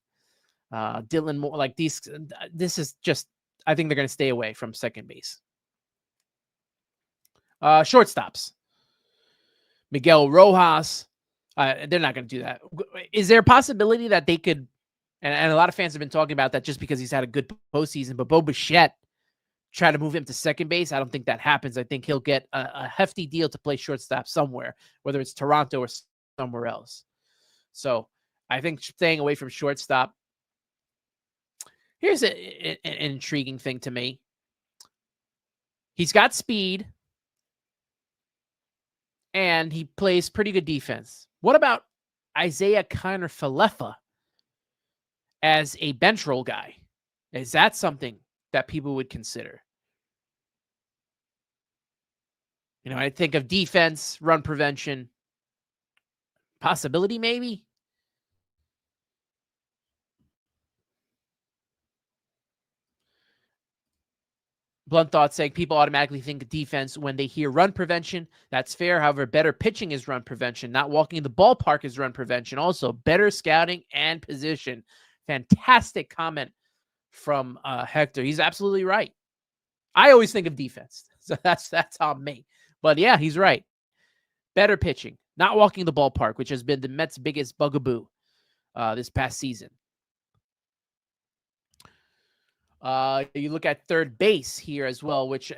Dylan Moore, like these. This is just, I think they're going to stay away from second base. Shortstops. Miguel Rojas. They're not going to do that. Is there a possibility that they could, and a lot of fans have been talking about that just because he's had a good postseason, but Bo Bichette, try to move him to second base? I don't think that happens. I think he'll get a hefty deal to play shortstop somewhere, whether it's Toronto or somewhere else. So I think staying away from shortstop. Here's an intriguing thing to me. He's got speed, and he plays pretty good defense. What about Isaiah Kiner-Falefa as a bench roll guy? Is that something that people would consider? I think of defense, run prevention, possibility maybe. Blunt Thought saying people automatically think of defense when they hear run prevention. That's fair. However, better pitching is run prevention. Not walking the ballpark is run prevention. Also, better scouting and position. Fantastic comment from Hector. He's absolutely right. I always think of defense. So that's on me. But yeah, he's right. Better pitching. Not walking the ballpark, which has been the Mets' biggest bugaboo this past season. You look at third base here as well, which,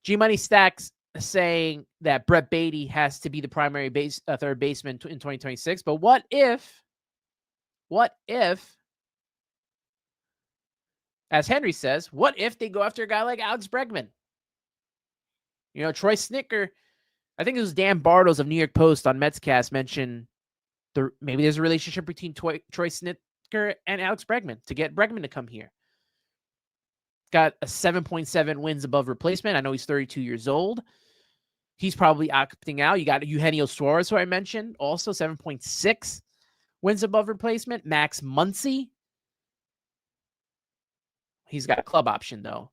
G-Money Stacks saying that Brett Beatty has to be the primary third baseman in 2026. But what if, as Henry says, what if they go after a guy like Alex Bregman? Troy Snitker, I think it was Dan Bartles of New York Post on Metscast mentioned maybe there's a relationship between Troy Snitker and Alex Bregman to get Bregman to come here. Got a 7.7 wins above replacement. I know he's 32 years old. He's probably opting out. You got Eugenio Suarez, who I mentioned, also 7.6 wins above replacement. Max Muncy. He's got a club option, though.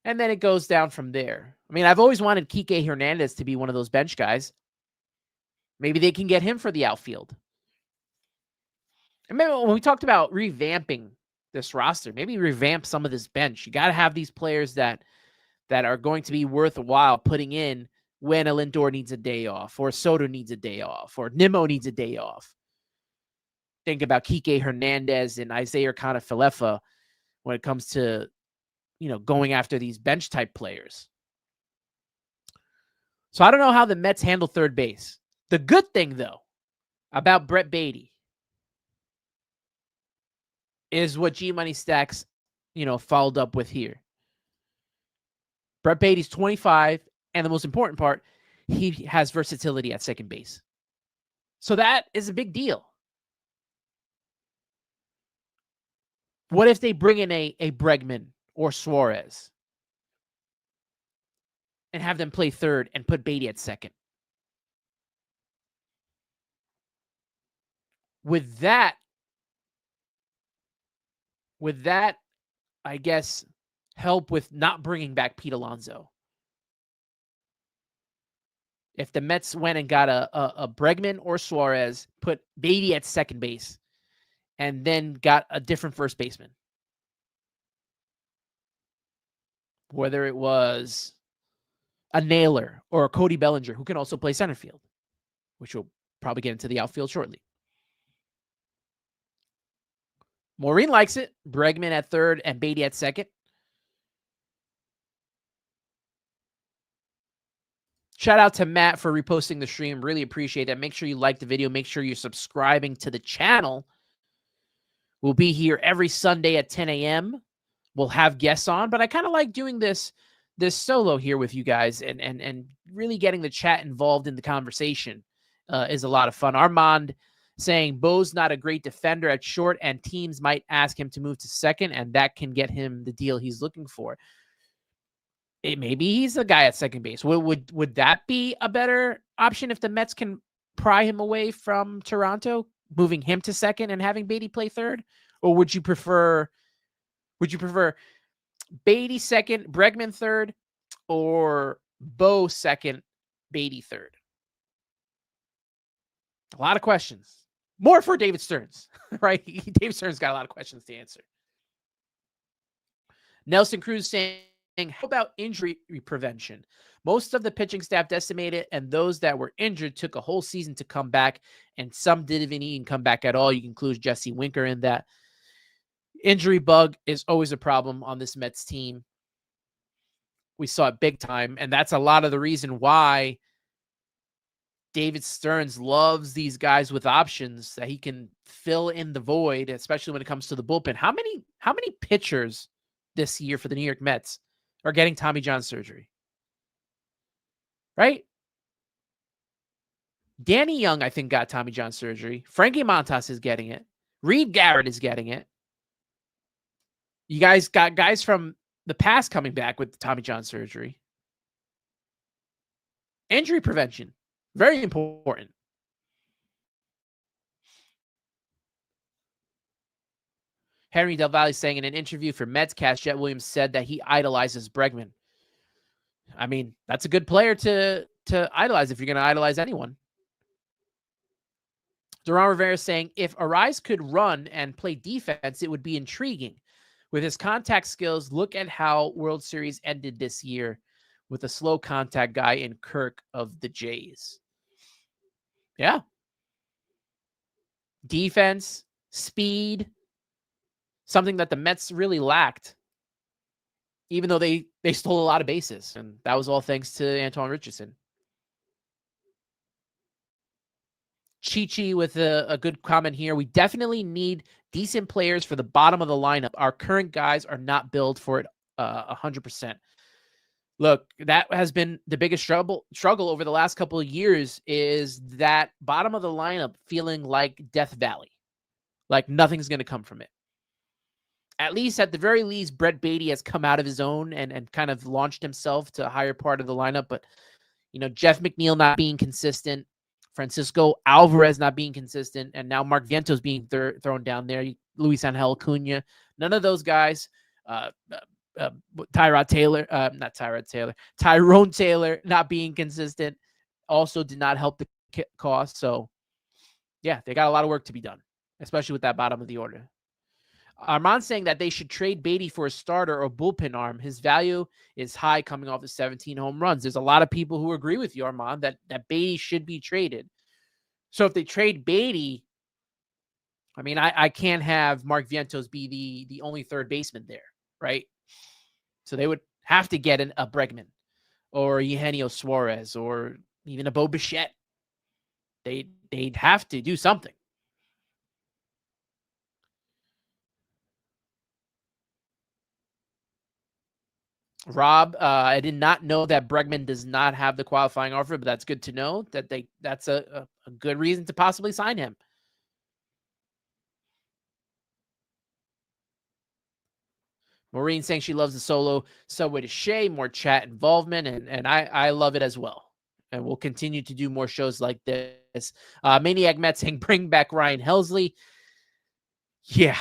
And then it goes down from there. I mean, I've always wanted Kike Hernandez to be one of those bench guys. Maybe they can get him for the outfield. And maybe when we talked about revamping this roster, maybe revamp some of this bench. You got to have these players that are going to be worthwhile putting in when a Lindor needs a day off, or Soto needs a day off, or Nimmo needs a day off. Think about Kike Hernandez and Isaiah Kiner-Falefa when it comes to, going after these bench type players. So I don't know how the Mets handle third base. The good thing, though, about Brett Beatty is what G-Money Stacks, followed up with here. Brett Beatty's 25, and the most important part, he has versatility at second base. So that is a big deal. What if they bring in a Bregman or Suarez and have them play third and put Beatty at second? With that, would that, I guess, help with not bringing back Pete Alonso? If the Mets went and got a Bregman or Suarez, put Beatty at second base, and then got a different first baseman, whether it was a Naylor or a Cody Bellinger, who can also play center field, which we'll probably get into the outfield shortly. Maureen likes it. Bregman at third and Beatty at second. Shout out to Matt for reposting the stream. Really appreciate that. Make sure you like the video. Make sure you're subscribing to the channel. We'll be here every Sunday at 10 a.m. We'll have guests on, but I kind of like doing this solo here with you guys and really getting the chat involved in the conversation is a lot of fun. Armand saying Bo's not a great defender at short and teams might ask him to move to second, and that can get him the deal he's looking for. Maybe he's a guy at second base. Would that be a better option if the Mets can pry him away from Toronto, moving him to second and having Beatty play third? Or would you prefer Beatty second, Bregman third, or Bo second, Beatty third? A lot of questions. More for David Stearns, right? David Stearns got a lot of questions to answer. Nelson Cruz saying, how about injury prevention? Most of the pitching staff decimated, and those that were injured took a whole season to come back, and some didn't even come back at all. You can include Jesse Winker in that. Injury bug is always a problem on this Mets team. We saw it big time, and that's a lot of the reason why David Stearns loves these guys with options that he can fill in the void, especially when it comes to the bullpen. How many pitchers this year for the New York Mets are getting Tommy John surgery? Right? Danny Young, I think, got Tommy John surgery. Frankie Montas is getting it. Reed Garrett is getting it. You guys got guys from the past coming back with Tommy John surgery. Injury prevention, very important. Henry Del Valle saying in an interview for Metscast, Jet Williams said that he idolizes Bregman. I mean, that's a good player to idolize if you're going to idolize anyone. Duran Rivera saying, if Arise could run and play defense, it would be intriguing. With his contact skills, look at how World Series ended this year with a slow contact guy in Kirk of the Jays. Yeah. Defense, speed, something that the Mets really lacked, even though they stole a lot of bases. And that was all thanks to Antoine Richardson. Chi-Chi with a good comment here. We definitely need decent players for the bottom of the lineup. Our current guys are not built for it 100%. Look, that has been the biggest struggle over the last couple of years, is that bottom of the lineup feeling like Death Valley, like nothing's going to come from it. At the very least, Brett Beatty has come out of his own and kind of launched himself to a higher part of the lineup. But, Jeff McNeil not being consistent, Francisco Alvarez not being consistent, and now Mark Vientos being thrown down there, Luis Angel Acuna, none of those guys, Tyrone Taylor not being consistent also did not help the cause. So, yeah, they got a lot of work to be done, especially with that bottom of the order. Armand saying that they should trade Beatty for a starter or bullpen arm. His value is high coming off the 17 home runs. There's a lot of people who agree with you, Armand, that Beatty should be traded. So if they trade Beatty, I mean, I can't have Mark Vientos be the only third baseman there, right? So they would have to get a Bregman or Eugenio Suarez or even a Bo Bichette. They'd have to do something. Rob, I did not know that Bregman does not have the qualifying offer, but that's good to know that that's a good reason to possibly sign him. Maureen saying she loves the solo subway to Shea, more chat involvement, and I love it as well. And we'll continue to do more shows like this. Maniac Met saying bring back Ryan Helsley. Yeah.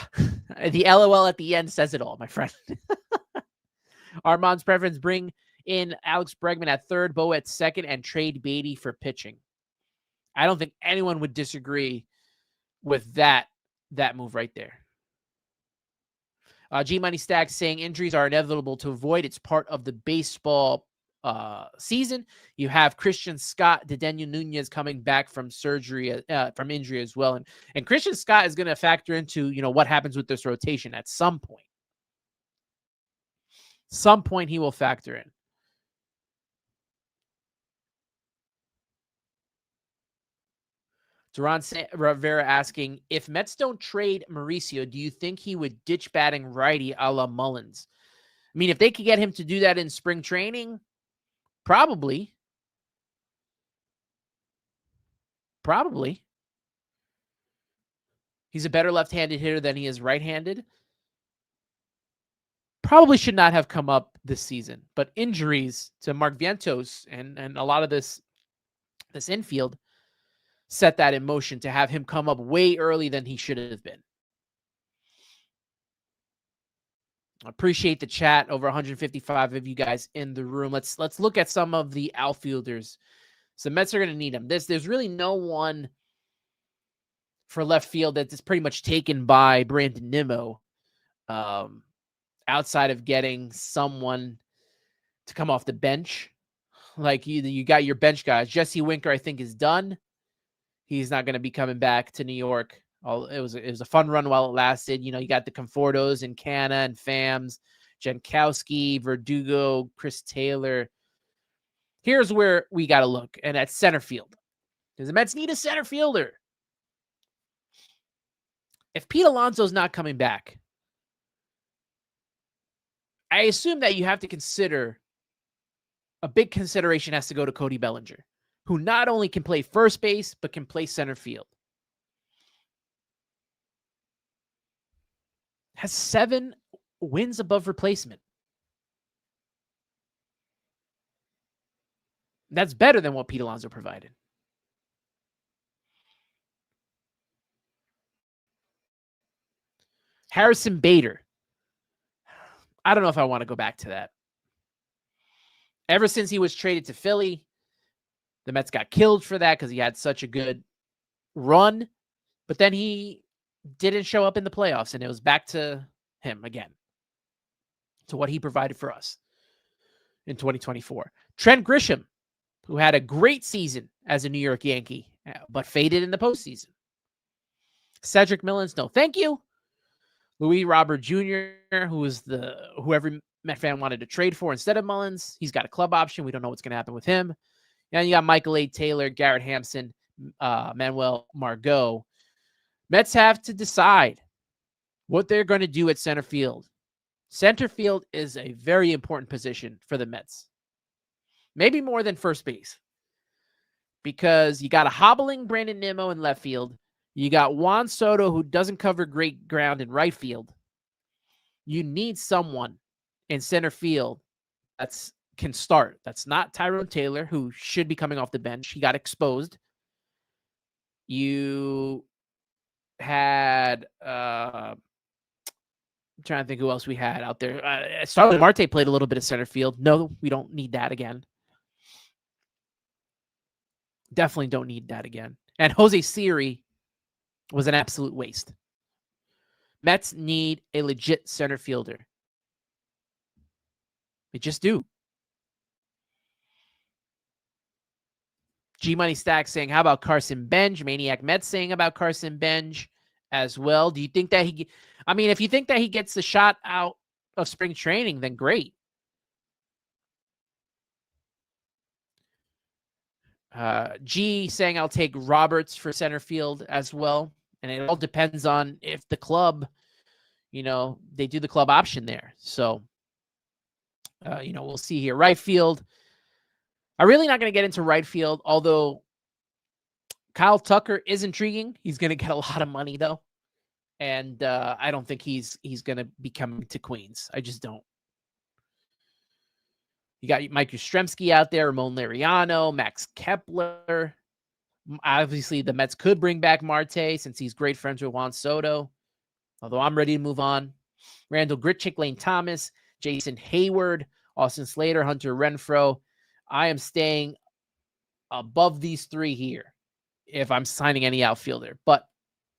The LOL at the end says it all, my friend. Armand's preference, bring in Alex Bregman at third, Bo at second, and trade Beatty for pitching. I don't think anyone would disagree with that move right there. G Money Stacks saying injuries are inevitable to avoid. It's part of the baseball season. You have Christian Scott, Dedeno Nunez coming back from surgery, from injury as well. And Christian Scott is going to factor into, what happens with this rotation at some point. Some point he will factor in. Duran Rivera asking, if Mets don't trade Mauricio, do you think he would ditch batting righty a la Mullins? I mean, if they could get him to do that in spring training, probably. Probably. He's a better left-handed hitter than he is right-handed. Probably should not have come up this season, but injuries to Mark Vientos and a lot of this infield set that in motion to have him come up way early than he should have been. Appreciate the chat. Over 155 of you guys in the room. Let's look at some of the outfielders. So Mets are going to need them. There's really no one for left field that's pretty much taken by Brandon Nimmo, outside of getting someone to come off the bench. Like you got your bench guys. Jesse Winker, I think, is done. He's not going to be coming back to New York. It was a fun run while it lasted. You got the Confortos and Canna and Phams, Jankowski, Verdugo, Chris Taylor. Here's where we got to look, and at center field. Because the Mets need a center fielder. If Pete Alonso's not coming back, I assume that you have to consider a big consideration has to go to Cody Bellinger, who not only can play first base, but can play center field. Has 7 wins above replacement. That's better than what Pete Alonso provided. Harrison Bader. I don't know if I want to go back to that. Ever since he was traded to Philly, the Mets got killed for that because he had such a good run. But then he didn't show up in the playoffs, and it was back to him again, to what he provided for us in 2024. Trent Grisham, who had a great season as a New York Yankee, but faded in the postseason. Cedric Mullins, no thank you. Louis Robert Jr., who is who every Met fan wanted to trade for instead of Mullins. He's got a club option. We don't know what's going to happen with him. And you got Michael A. Taylor, Garrett Hampson, Manuel Margot. Mets have to decide what they're going to do at center field. Center field is a very important position for the Mets. Maybe more than first base. Because you got a hobbling Brandon Nimmo in left field. You got Juan Soto, who doesn't cover great ground in right field. You need someone in center field that can start. That's not Tyrone Taylor, who should be coming off the bench. He got exposed. You had, I'm trying to think who else we had out there. Starling Marte played a little bit of center field. No, we don't need that again. Definitely don't need that again. And Jose Siri was an absolute waste. Mets need a legit center fielder. They just do. G Money Stack saying, how about Carson Benj? Maniac Mets saying about Carson Benj as well. Do you think that if you think that he gets the shot out of spring training, then great. G saying, I'll take Roberts for center field as well. And it all depends on if the club, they do the club option there. So, we'll see here. Right field. I'm really not going to get into right field, although Kyle Tucker is intriguing. He's going to get a lot of money, though. And I don't think he's going to be coming to Queens. I just don't. You got Mike Yastrzemski out there, Ramon Laureano, Max Kepler. Obviously, the Mets could bring back Marte since he's great friends with Juan Soto. Although I'm ready to move on. Randall Grichuk, Lane Thomas, Jason Hayward, Austin Slater, Hunter Renfroe. I am staying above these three here if I'm signing any outfielder. But,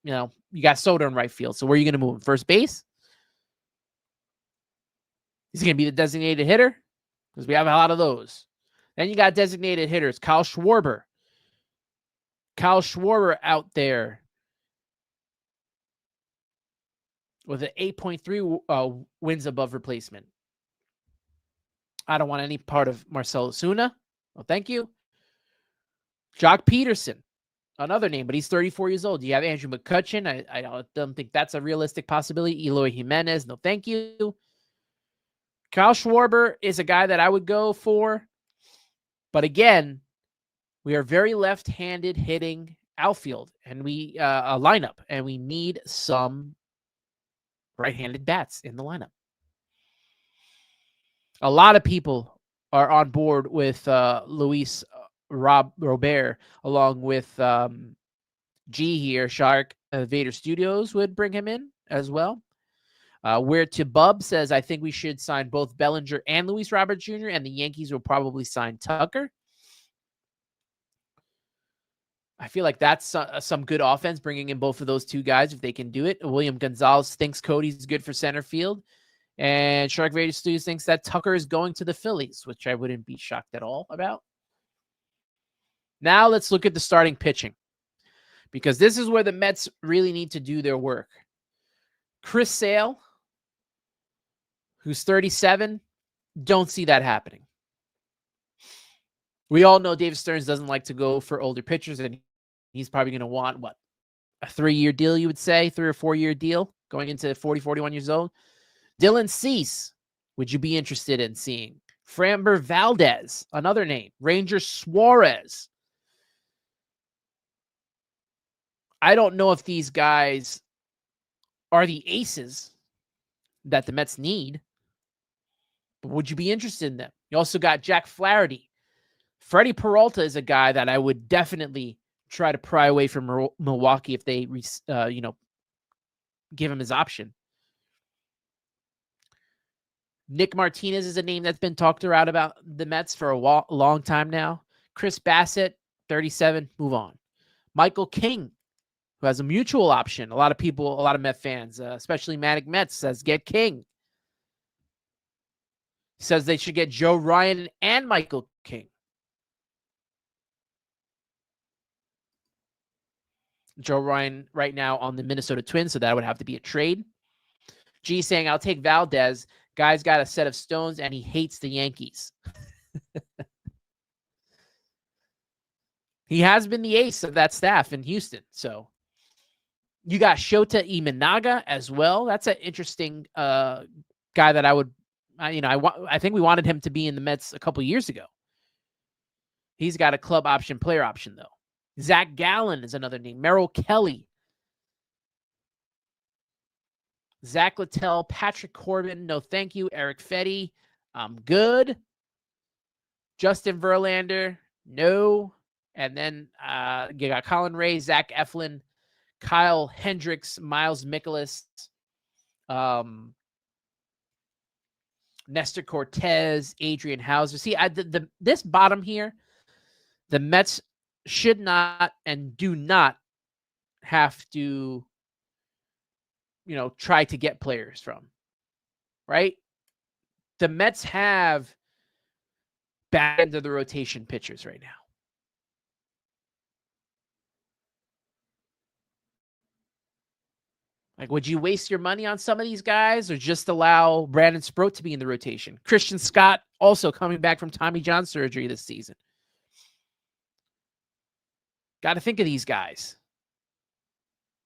you got Soto in right field. So where are you going to move him? First base? Is he going to be the designated hitter? Because we have a lot of those. Then you got designated hitters. Kyle Schwarber. Kyle Schwarber out there with an 8.3 wins above replacement. I don't want any part of Marcell Ozuna. Well, thank you. Jock Peterson, another name, but he's 34 years old. You have Andrew McCutchen. I don't think that's a realistic possibility. Eloy Jimenez, no thank you. Kyle Schwarber is a guy that I would go for. But again, we are very left-handed hitting outfield and we a lineup, and we need some right-handed bats in the lineup. A lot of people are on board with Luis Robert, along with G here. Shark Vader Studios would bring him in as well. Where to Bub says, I think we should sign both Bellinger and Luis Robert Jr., and the Yankees will probably sign Tucker. I feel like that's some good offense, bringing in both of those two guys if they can do it. William Gonzalez thinks Cody's good for center field. And Shark Vader Studios thinks that Tucker is going to the Phillies, which I wouldn't be shocked at all about. Now let's look at the starting pitching, because this is where the Mets really need to do their work. Chris Sale, who's 37, don't see that happening. We all know David Stearns doesn't like to go for older pitchers, and he's probably going to want, a 3-year deal, you would say, 3 or 4-year deal going into 40, 41 years old. Dylan Cease, would you be interested in seeing? Framber Valdez, another name. Ranger Suarez. I don't know if these guys are the aces that the Mets need, but would you be interested in them? You also got Jack Flaherty. Freddie Peralta is a guy that I would definitely try to pry away from Milwaukee if they, give him his option. Nick Martinez is a name that's been talked around about the Mets for a long time now. Chris Bassett, 37, move on. Michael King, who has a mutual option. A lot of Met fans, especially Manic Mets, says get King. He says they should get Joe Ryan and Michael King. Joe Ryan right now on the Minnesota Twins, so that would have to be a trade. G saying, I'll take Valdez. Guy's got a set of stones, and he hates the Yankees. He has been the ace of that staff in Houston. So you got Shota Imanaga as well. That's an interesting guy that I would, I think we wanted him to be in the Mets a couple years ago. He's got a club option, player option, though. Zach Gallen is another name. Merrill Kelly. Zach Littell, Patrick Corbin, no thank you. Eric Fetty, I'm good. Justin Verlander, no. And then you got Colin Ray, Zach Eflin, Kyle Hendricks, Miles Mikolas, Nestor Cortez, Adrian Hauser. See, this bottom here, the Mets should not and do not have to, try to get players from, right? The Mets have back end of the rotation pitchers right now. Like, would you waste your money on some of these guys or just allow Brandon Sproat to be in the rotation? Christian Scott also coming back from Tommy John surgery this season. Got to think of these guys.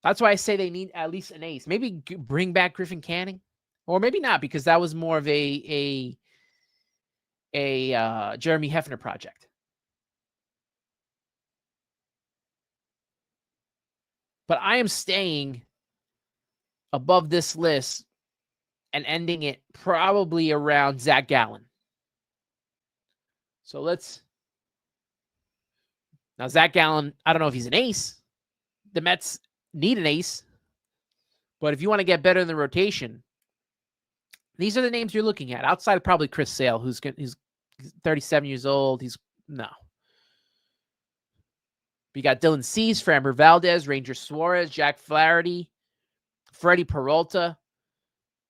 That's why I say they need at least an ace. Maybe bring back Griffin Canning, or maybe not, because that was more of a Jeremy Hefner project. But I am staying above this list and ending it probably around Zach Gallen. So now Zach Gallen, I don't know if he's an ace. The Mets need an ace, But if you want to get better in the rotation, these are the names you're looking at. Outside of probably Chris Sale, who's 37 years old. No. We got Dylan Cease, Framber Valdez, Ranger Suarez, Jack Flaherty, Freddie Peralta,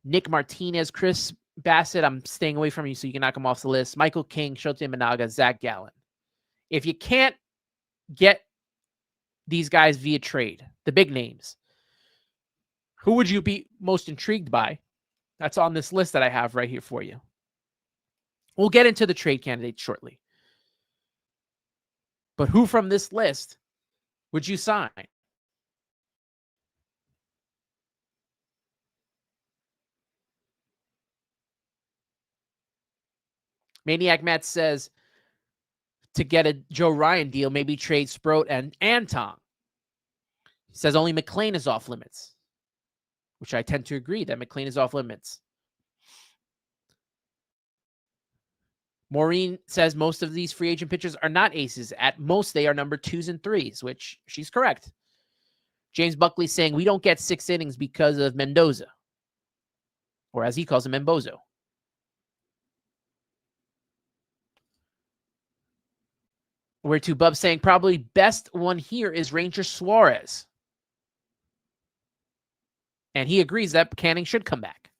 Nick Martinez, Chris Bassett. I'm staying away from you so you can knock him off the list. Michael King, Shota Imanaga, Zach Gallen. If you can't get these guys via trade, the big names, who would you be most intrigued by? That's on this list that I have right here for you. We'll get into the trade candidates shortly. But who from this list would you sign? Maniac Matt says to get a Joe Ryan deal, maybe trade Sproat and Anton. He says only McLean is off limits, which I tend to agree that McLean is off limits. Maureen says most of these free agent pitchers are not aces. At most, they are number 2s and 3s, which she's correct. James Buckley saying we don't get 6 innings because of Mendoza, or as he calls him, Membozo. Where to Bub saying probably best one here is Ranger Suarez. And he agrees that Canning should come back.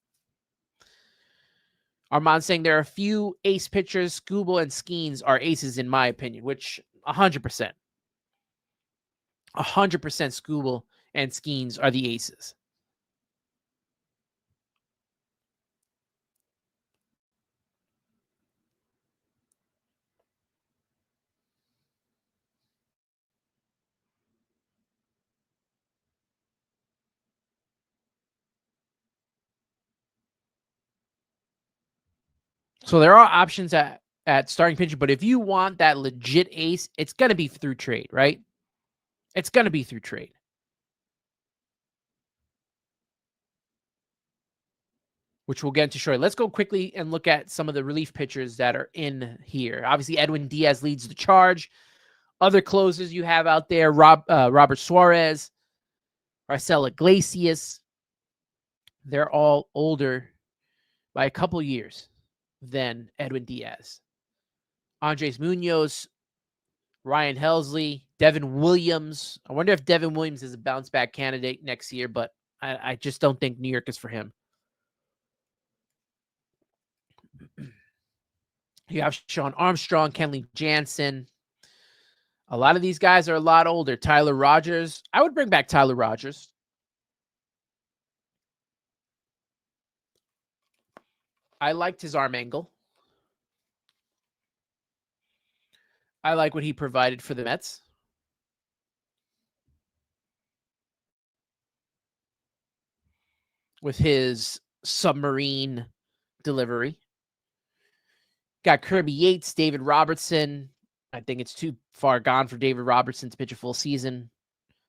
Armand saying there are a few ace pitchers. Skubal and Skeens are aces in my opinion, which 100%. 100% Skubal and Skeens are the aces. So there are options at starting pitcher, but if you want that legit ace, it's going to be through trade, right? It's going to be through trade. Which we'll get into shortly. Let's go quickly and look at some of the relief pitchers that are in here. Obviously, Edwin Diaz leads the charge. Other closers you have out there, Robert Suarez, Marcelo Iglesias. They're all older by a couple years than Edwin Diaz. Andres Munoz, Ryan Helsley, Devin Williams. I wonder if Devin Williams is a bounce back candidate next year, but I just don't think New York is for him. You have Sean Armstrong, Kenley Jansen. A lot of these guys are a lot older. Tyler Rogers. I would bring back Tyler Rogers. I liked his arm angle. I like what he provided for the Mets. With his submarine delivery. Got Kirby Yates, David Robertson. I think it's too far gone for David Robertson to pitch a full season.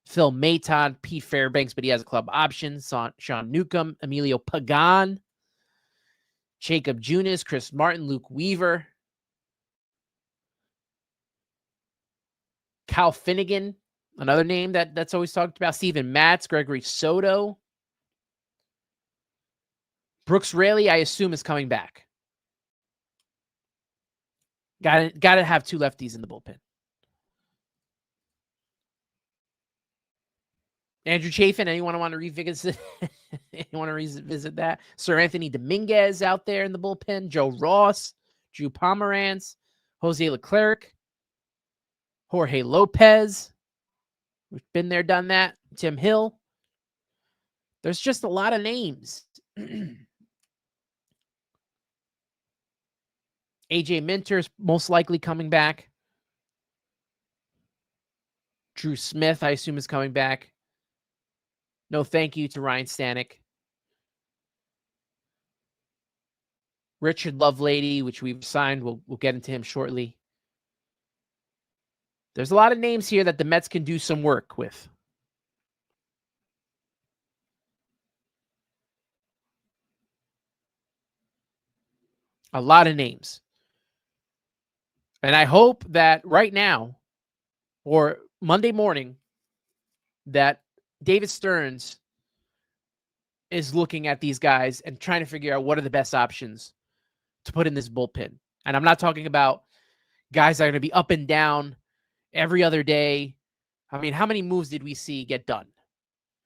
Phil Maton, Pete Fairbanks, but he has a club option. Sean Newcomb, Emilio Pagan, Jacob Junis, Chris Martin, Luke Weaver, Cal Finnegan, another name that's always talked about. Steven Matz, Gregory Soto. Brooks Raley, I assume, is coming back. Got to have 2 lefties in the bullpen. Andrew Chafin, anyone want to revisit? Anyone want to revisit that? Sir Anthony Dominguez out there in the bullpen. Joe Ross, Drew Pomeranz, Jose Leclerc, Jorge Lopez. We've been there, done that. Tim Hill. There's just a lot of names. AJ Minter's most likely coming back. Drew Smith, I assume, is coming back. No thank you to Ryan Stanek. Richard Lovelady, which we've signed. We'll get into him shortly. There's a lot of names here that the Mets can do some work with. A lot of names. And I hope that right now or Monday morning that David Stearns is looking at these guys and trying to figure out what are the best options to put in this bullpen. And I'm not talking about guys that are going to be up and down every other day. I mean, how many moves did we see get done?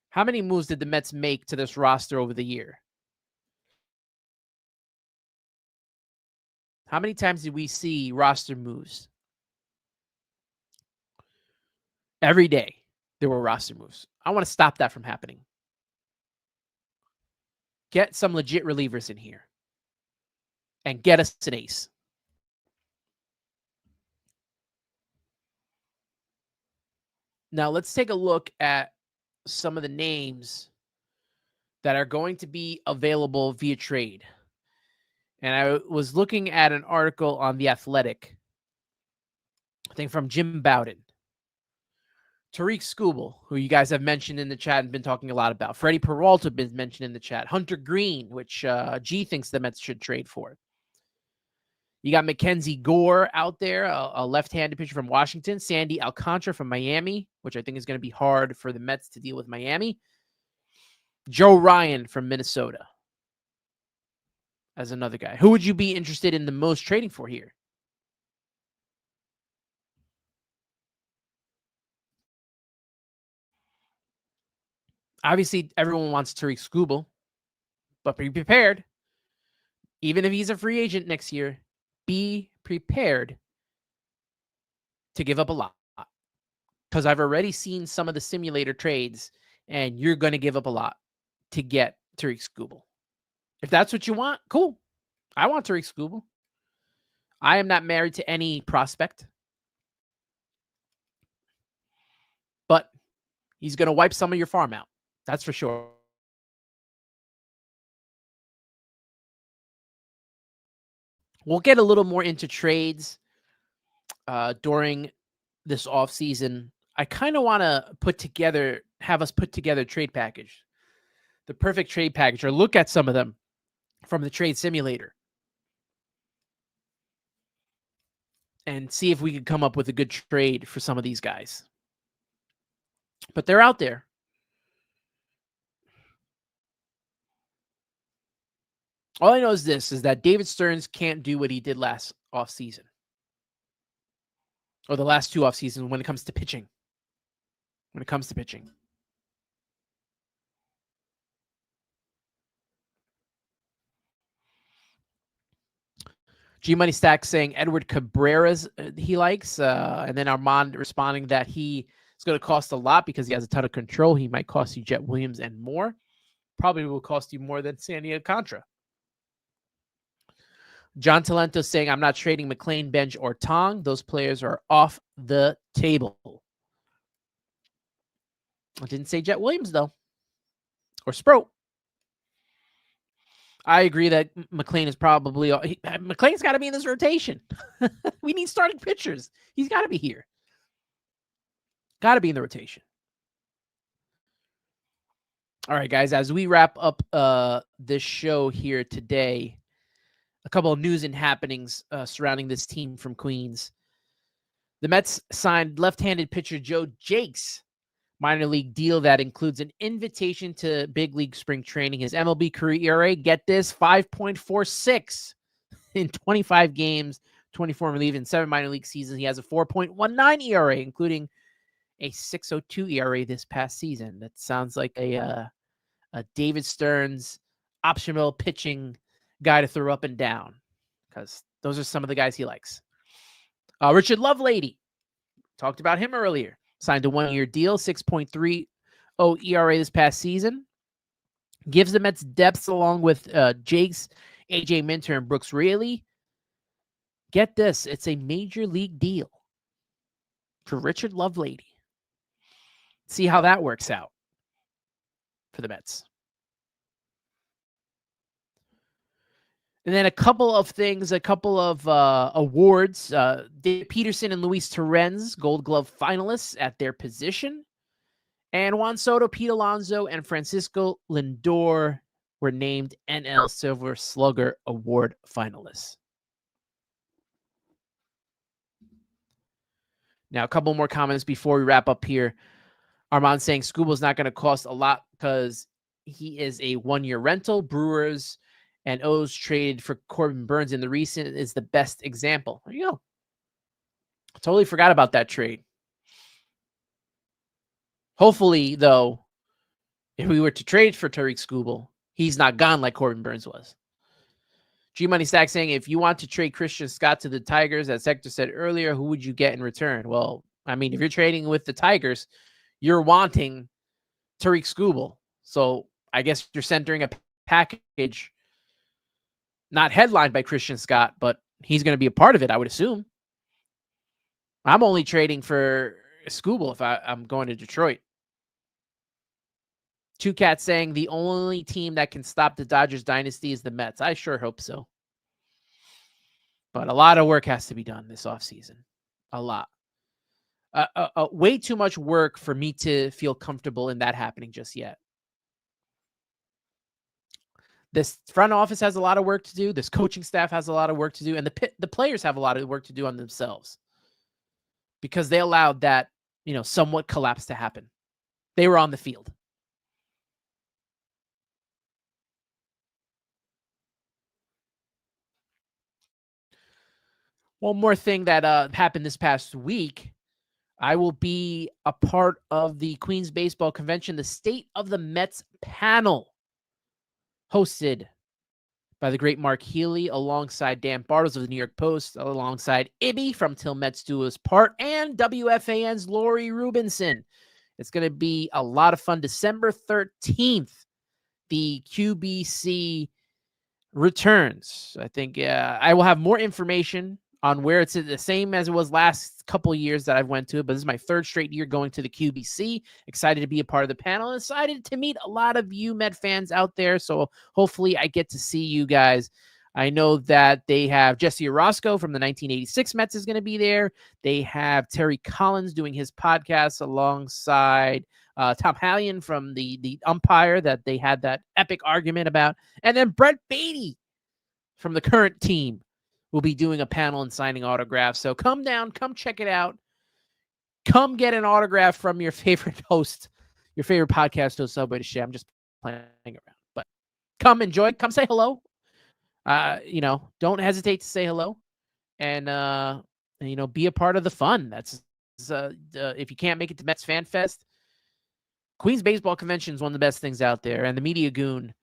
How many moves did the Mets make to this roster over the year? How many times did we see roster moves? Every day there were roster moves. I want to stop that from happening. Get some legit relievers in here and get us an ace. Now let's take a look at some of the names that are going to be available via trade. And I was looking at an article on The Athletic, I think from Jim Bowden. Tariq Skubal, who you guys have mentioned in the chat and been talking a lot about. Freddie Peralta been mentioned in the chat. Hunter Green, which G thinks the Mets should trade for. You got Mackenzie Gore out there, a left-handed pitcher from Washington. Sandy Alcantara from Miami, which I think is going to be hard for the Mets to deal with Miami. Joe Ryan from Minnesota as another guy. Who would you be interested in the most trading for here? Obviously, everyone wants Tariq Skubal, but be prepared. Even if he's a free agent next year, be prepared to give up a lot. Because I've already seen some of the simulator trades, and you're going to give up a lot to get Tariq Skubal. If that's what you want, cool. I want Tariq Skubal. I am not married to any prospect. But he's going to wipe some of your farm out. That's for sure. We'll get a little more into trades during this offseason. I kind of want to have us put together a trade package, the perfect trade package, or look at some of them from the trade simulator and see if we could come up with a good trade for some of these guys. But they're out there. All I know is this, is that David Stearns can't do what he did last offseason. Or the last two offseasons when it comes to pitching. G Money Stack saying Edward Cabrera's he likes. And then Armand responding that he is going to cost a lot because he has a ton of control. He might cost you Jet Williams and more. Probably will cost you more than Sandy Alcantara. John Talento saying, I'm not trading McLean, Benj, or Tong. Those players are off the table. I didn't say Jet Williams, though. Or Sproat. I agree that McLean is probably... McLean's got to be in this rotation. We need starting pitchers. He's got to be here. Got to be in the rotation. All right, guys, as we wrap up this show here today, a couple of news and happenings surrounding this team from Queens. The Mets signed left-handed pitcher Joe Jakes, minor league deal that includes an invitation to big league spring training. His MLB career ERA, get this, 5.46 in 25 games, 24 relief in 7 minor league seasons. He has a 4.19 ERA, including a 6.02 ERA this past season. That sounds like a David Stearns optional pitching guy to throw up and down, because those are some of the guys he likes. Richard Lovelady, talked about him earlier. Signed a 1-year deal, 6.30 ERA this past season. Gives the Mets depth along with Jakes, AJ Minter, and Brooks Raley. Get this, it's a major league deal for Richard Lovelady. See how that works out for the Mets. And then a couple of things, a couple of awards. David Peterson and Luis Torrens, Gold Glove finalists at their position. And Juan Soto, Pete Alonso, and Francisco Lindor were named NL Silver Slugger Award finalists. Now, a couple more comments before we wrap up here. Armand saying Scuba's not going to cost a lot because he is a 1-year rental. Brewers and O's traded for Corbin Burnes, and the recent is the best example. There you go. I totally forgot about that trade. Hopefully, though, if we were to trade for Tariq Skubal, he's not gone like Corbin Burnes was. G Money Stack saying, if you want to trade Christian Scott to the Tigers, as Hector said earlier, who would you get in return? Well, I mean, if you're trading with the Tigers, you're wanting Tariq Skubal. So I guess you're centering a package not headlined by Christian Scott, but he's going to be a part of it, I would assume. I'm only trading for Skubal if I'm going to Detroit. Two Cats saying the only team that can stop the Dodgers dynasty is the Mets. I sure hope so. But a lot of work has to be done this offseason. A lot. Way too much work for me to feel comfortable in that happening just yet. This front office has a lot of work to do. This coaching staff has a lot of work to do. And the players have a lot of work to do on themselves. Because they allowed that, somewhat collapse to happen. They were on the field. One more thing that happened this past week. I will be a part of the Queens Baseball Convention, the State of the Mets panel, hosted by the great Mark Healy, alongside Dan Bartles of the New York Post, alongside Ibby from Till Mets Do Us Part, and WFAN's Lori Rubinson. It's going to be a lot of fun. December 13th, the QBC returns. I think I will have more information on where it's the same as it was last couple years that I've went to it, but this is my third straight year going to the QBC. Excited to be a part of the panel. Excited to meet a lot of you Met fans out there. So hopefully I get to see you guys. I know that they have Jesse Orozco from the 1986 Mets is going to be there. They have Terry Collins doing his podcast alongside Tom Hallion from the umpire that they had that epic argument about. And then Brett Beatty from the current team will be doing a panel and signing autographs. So come down, come check it out. Come get an autograph from your favorite host, your favorite podcast host, Subway to Shea. I'm just playing around. But come enjoy. Come say hello. Don't hesitate to say hello. And, be a part of the fun. That's if you can't make it to Mets Fan Fest, Queens Baseball Convention is one of the best things out there. And the Media Goon,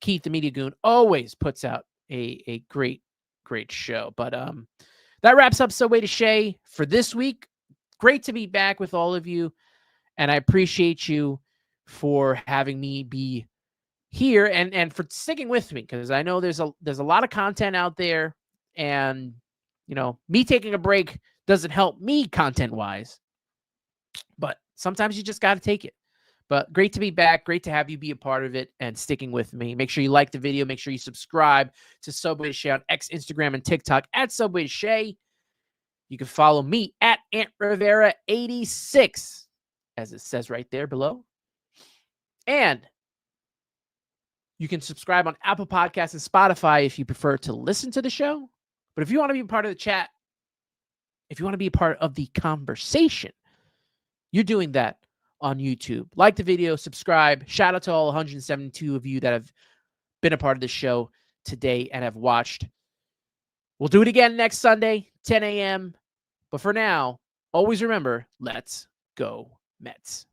Keith, the Media Goon, always puts out a great show. But that wraps up Subway to Shea for this week. Great to be back with all of you, and I appreciate you for having me be here and for sticking with me, because I know there's a lot of content out there, and me taking a break doesn't help me content wise, but sometimes you just got to take it. But great to be back. Great to have you be a part of it and sticking with me. Make sure you like the video. Make sure you subscribe to Subway to Shea on X, Instagram, and TikTok at Subway to Shea. You can follow me at Ant Rivera 86, as it says right there below. And you can subscribe on Apple Podcasts and Spotify if you prefer to listen to the show. But if you want to be a part of the chat, if you want to be a part of the conversation, you're doing that on YouTube. Like the video, subscribe. Shout out to all 172 of you that have been a part of the show today and have watched. We'll do it again next Sunday, 10 a.m. But for now, always remember, let's go Mets.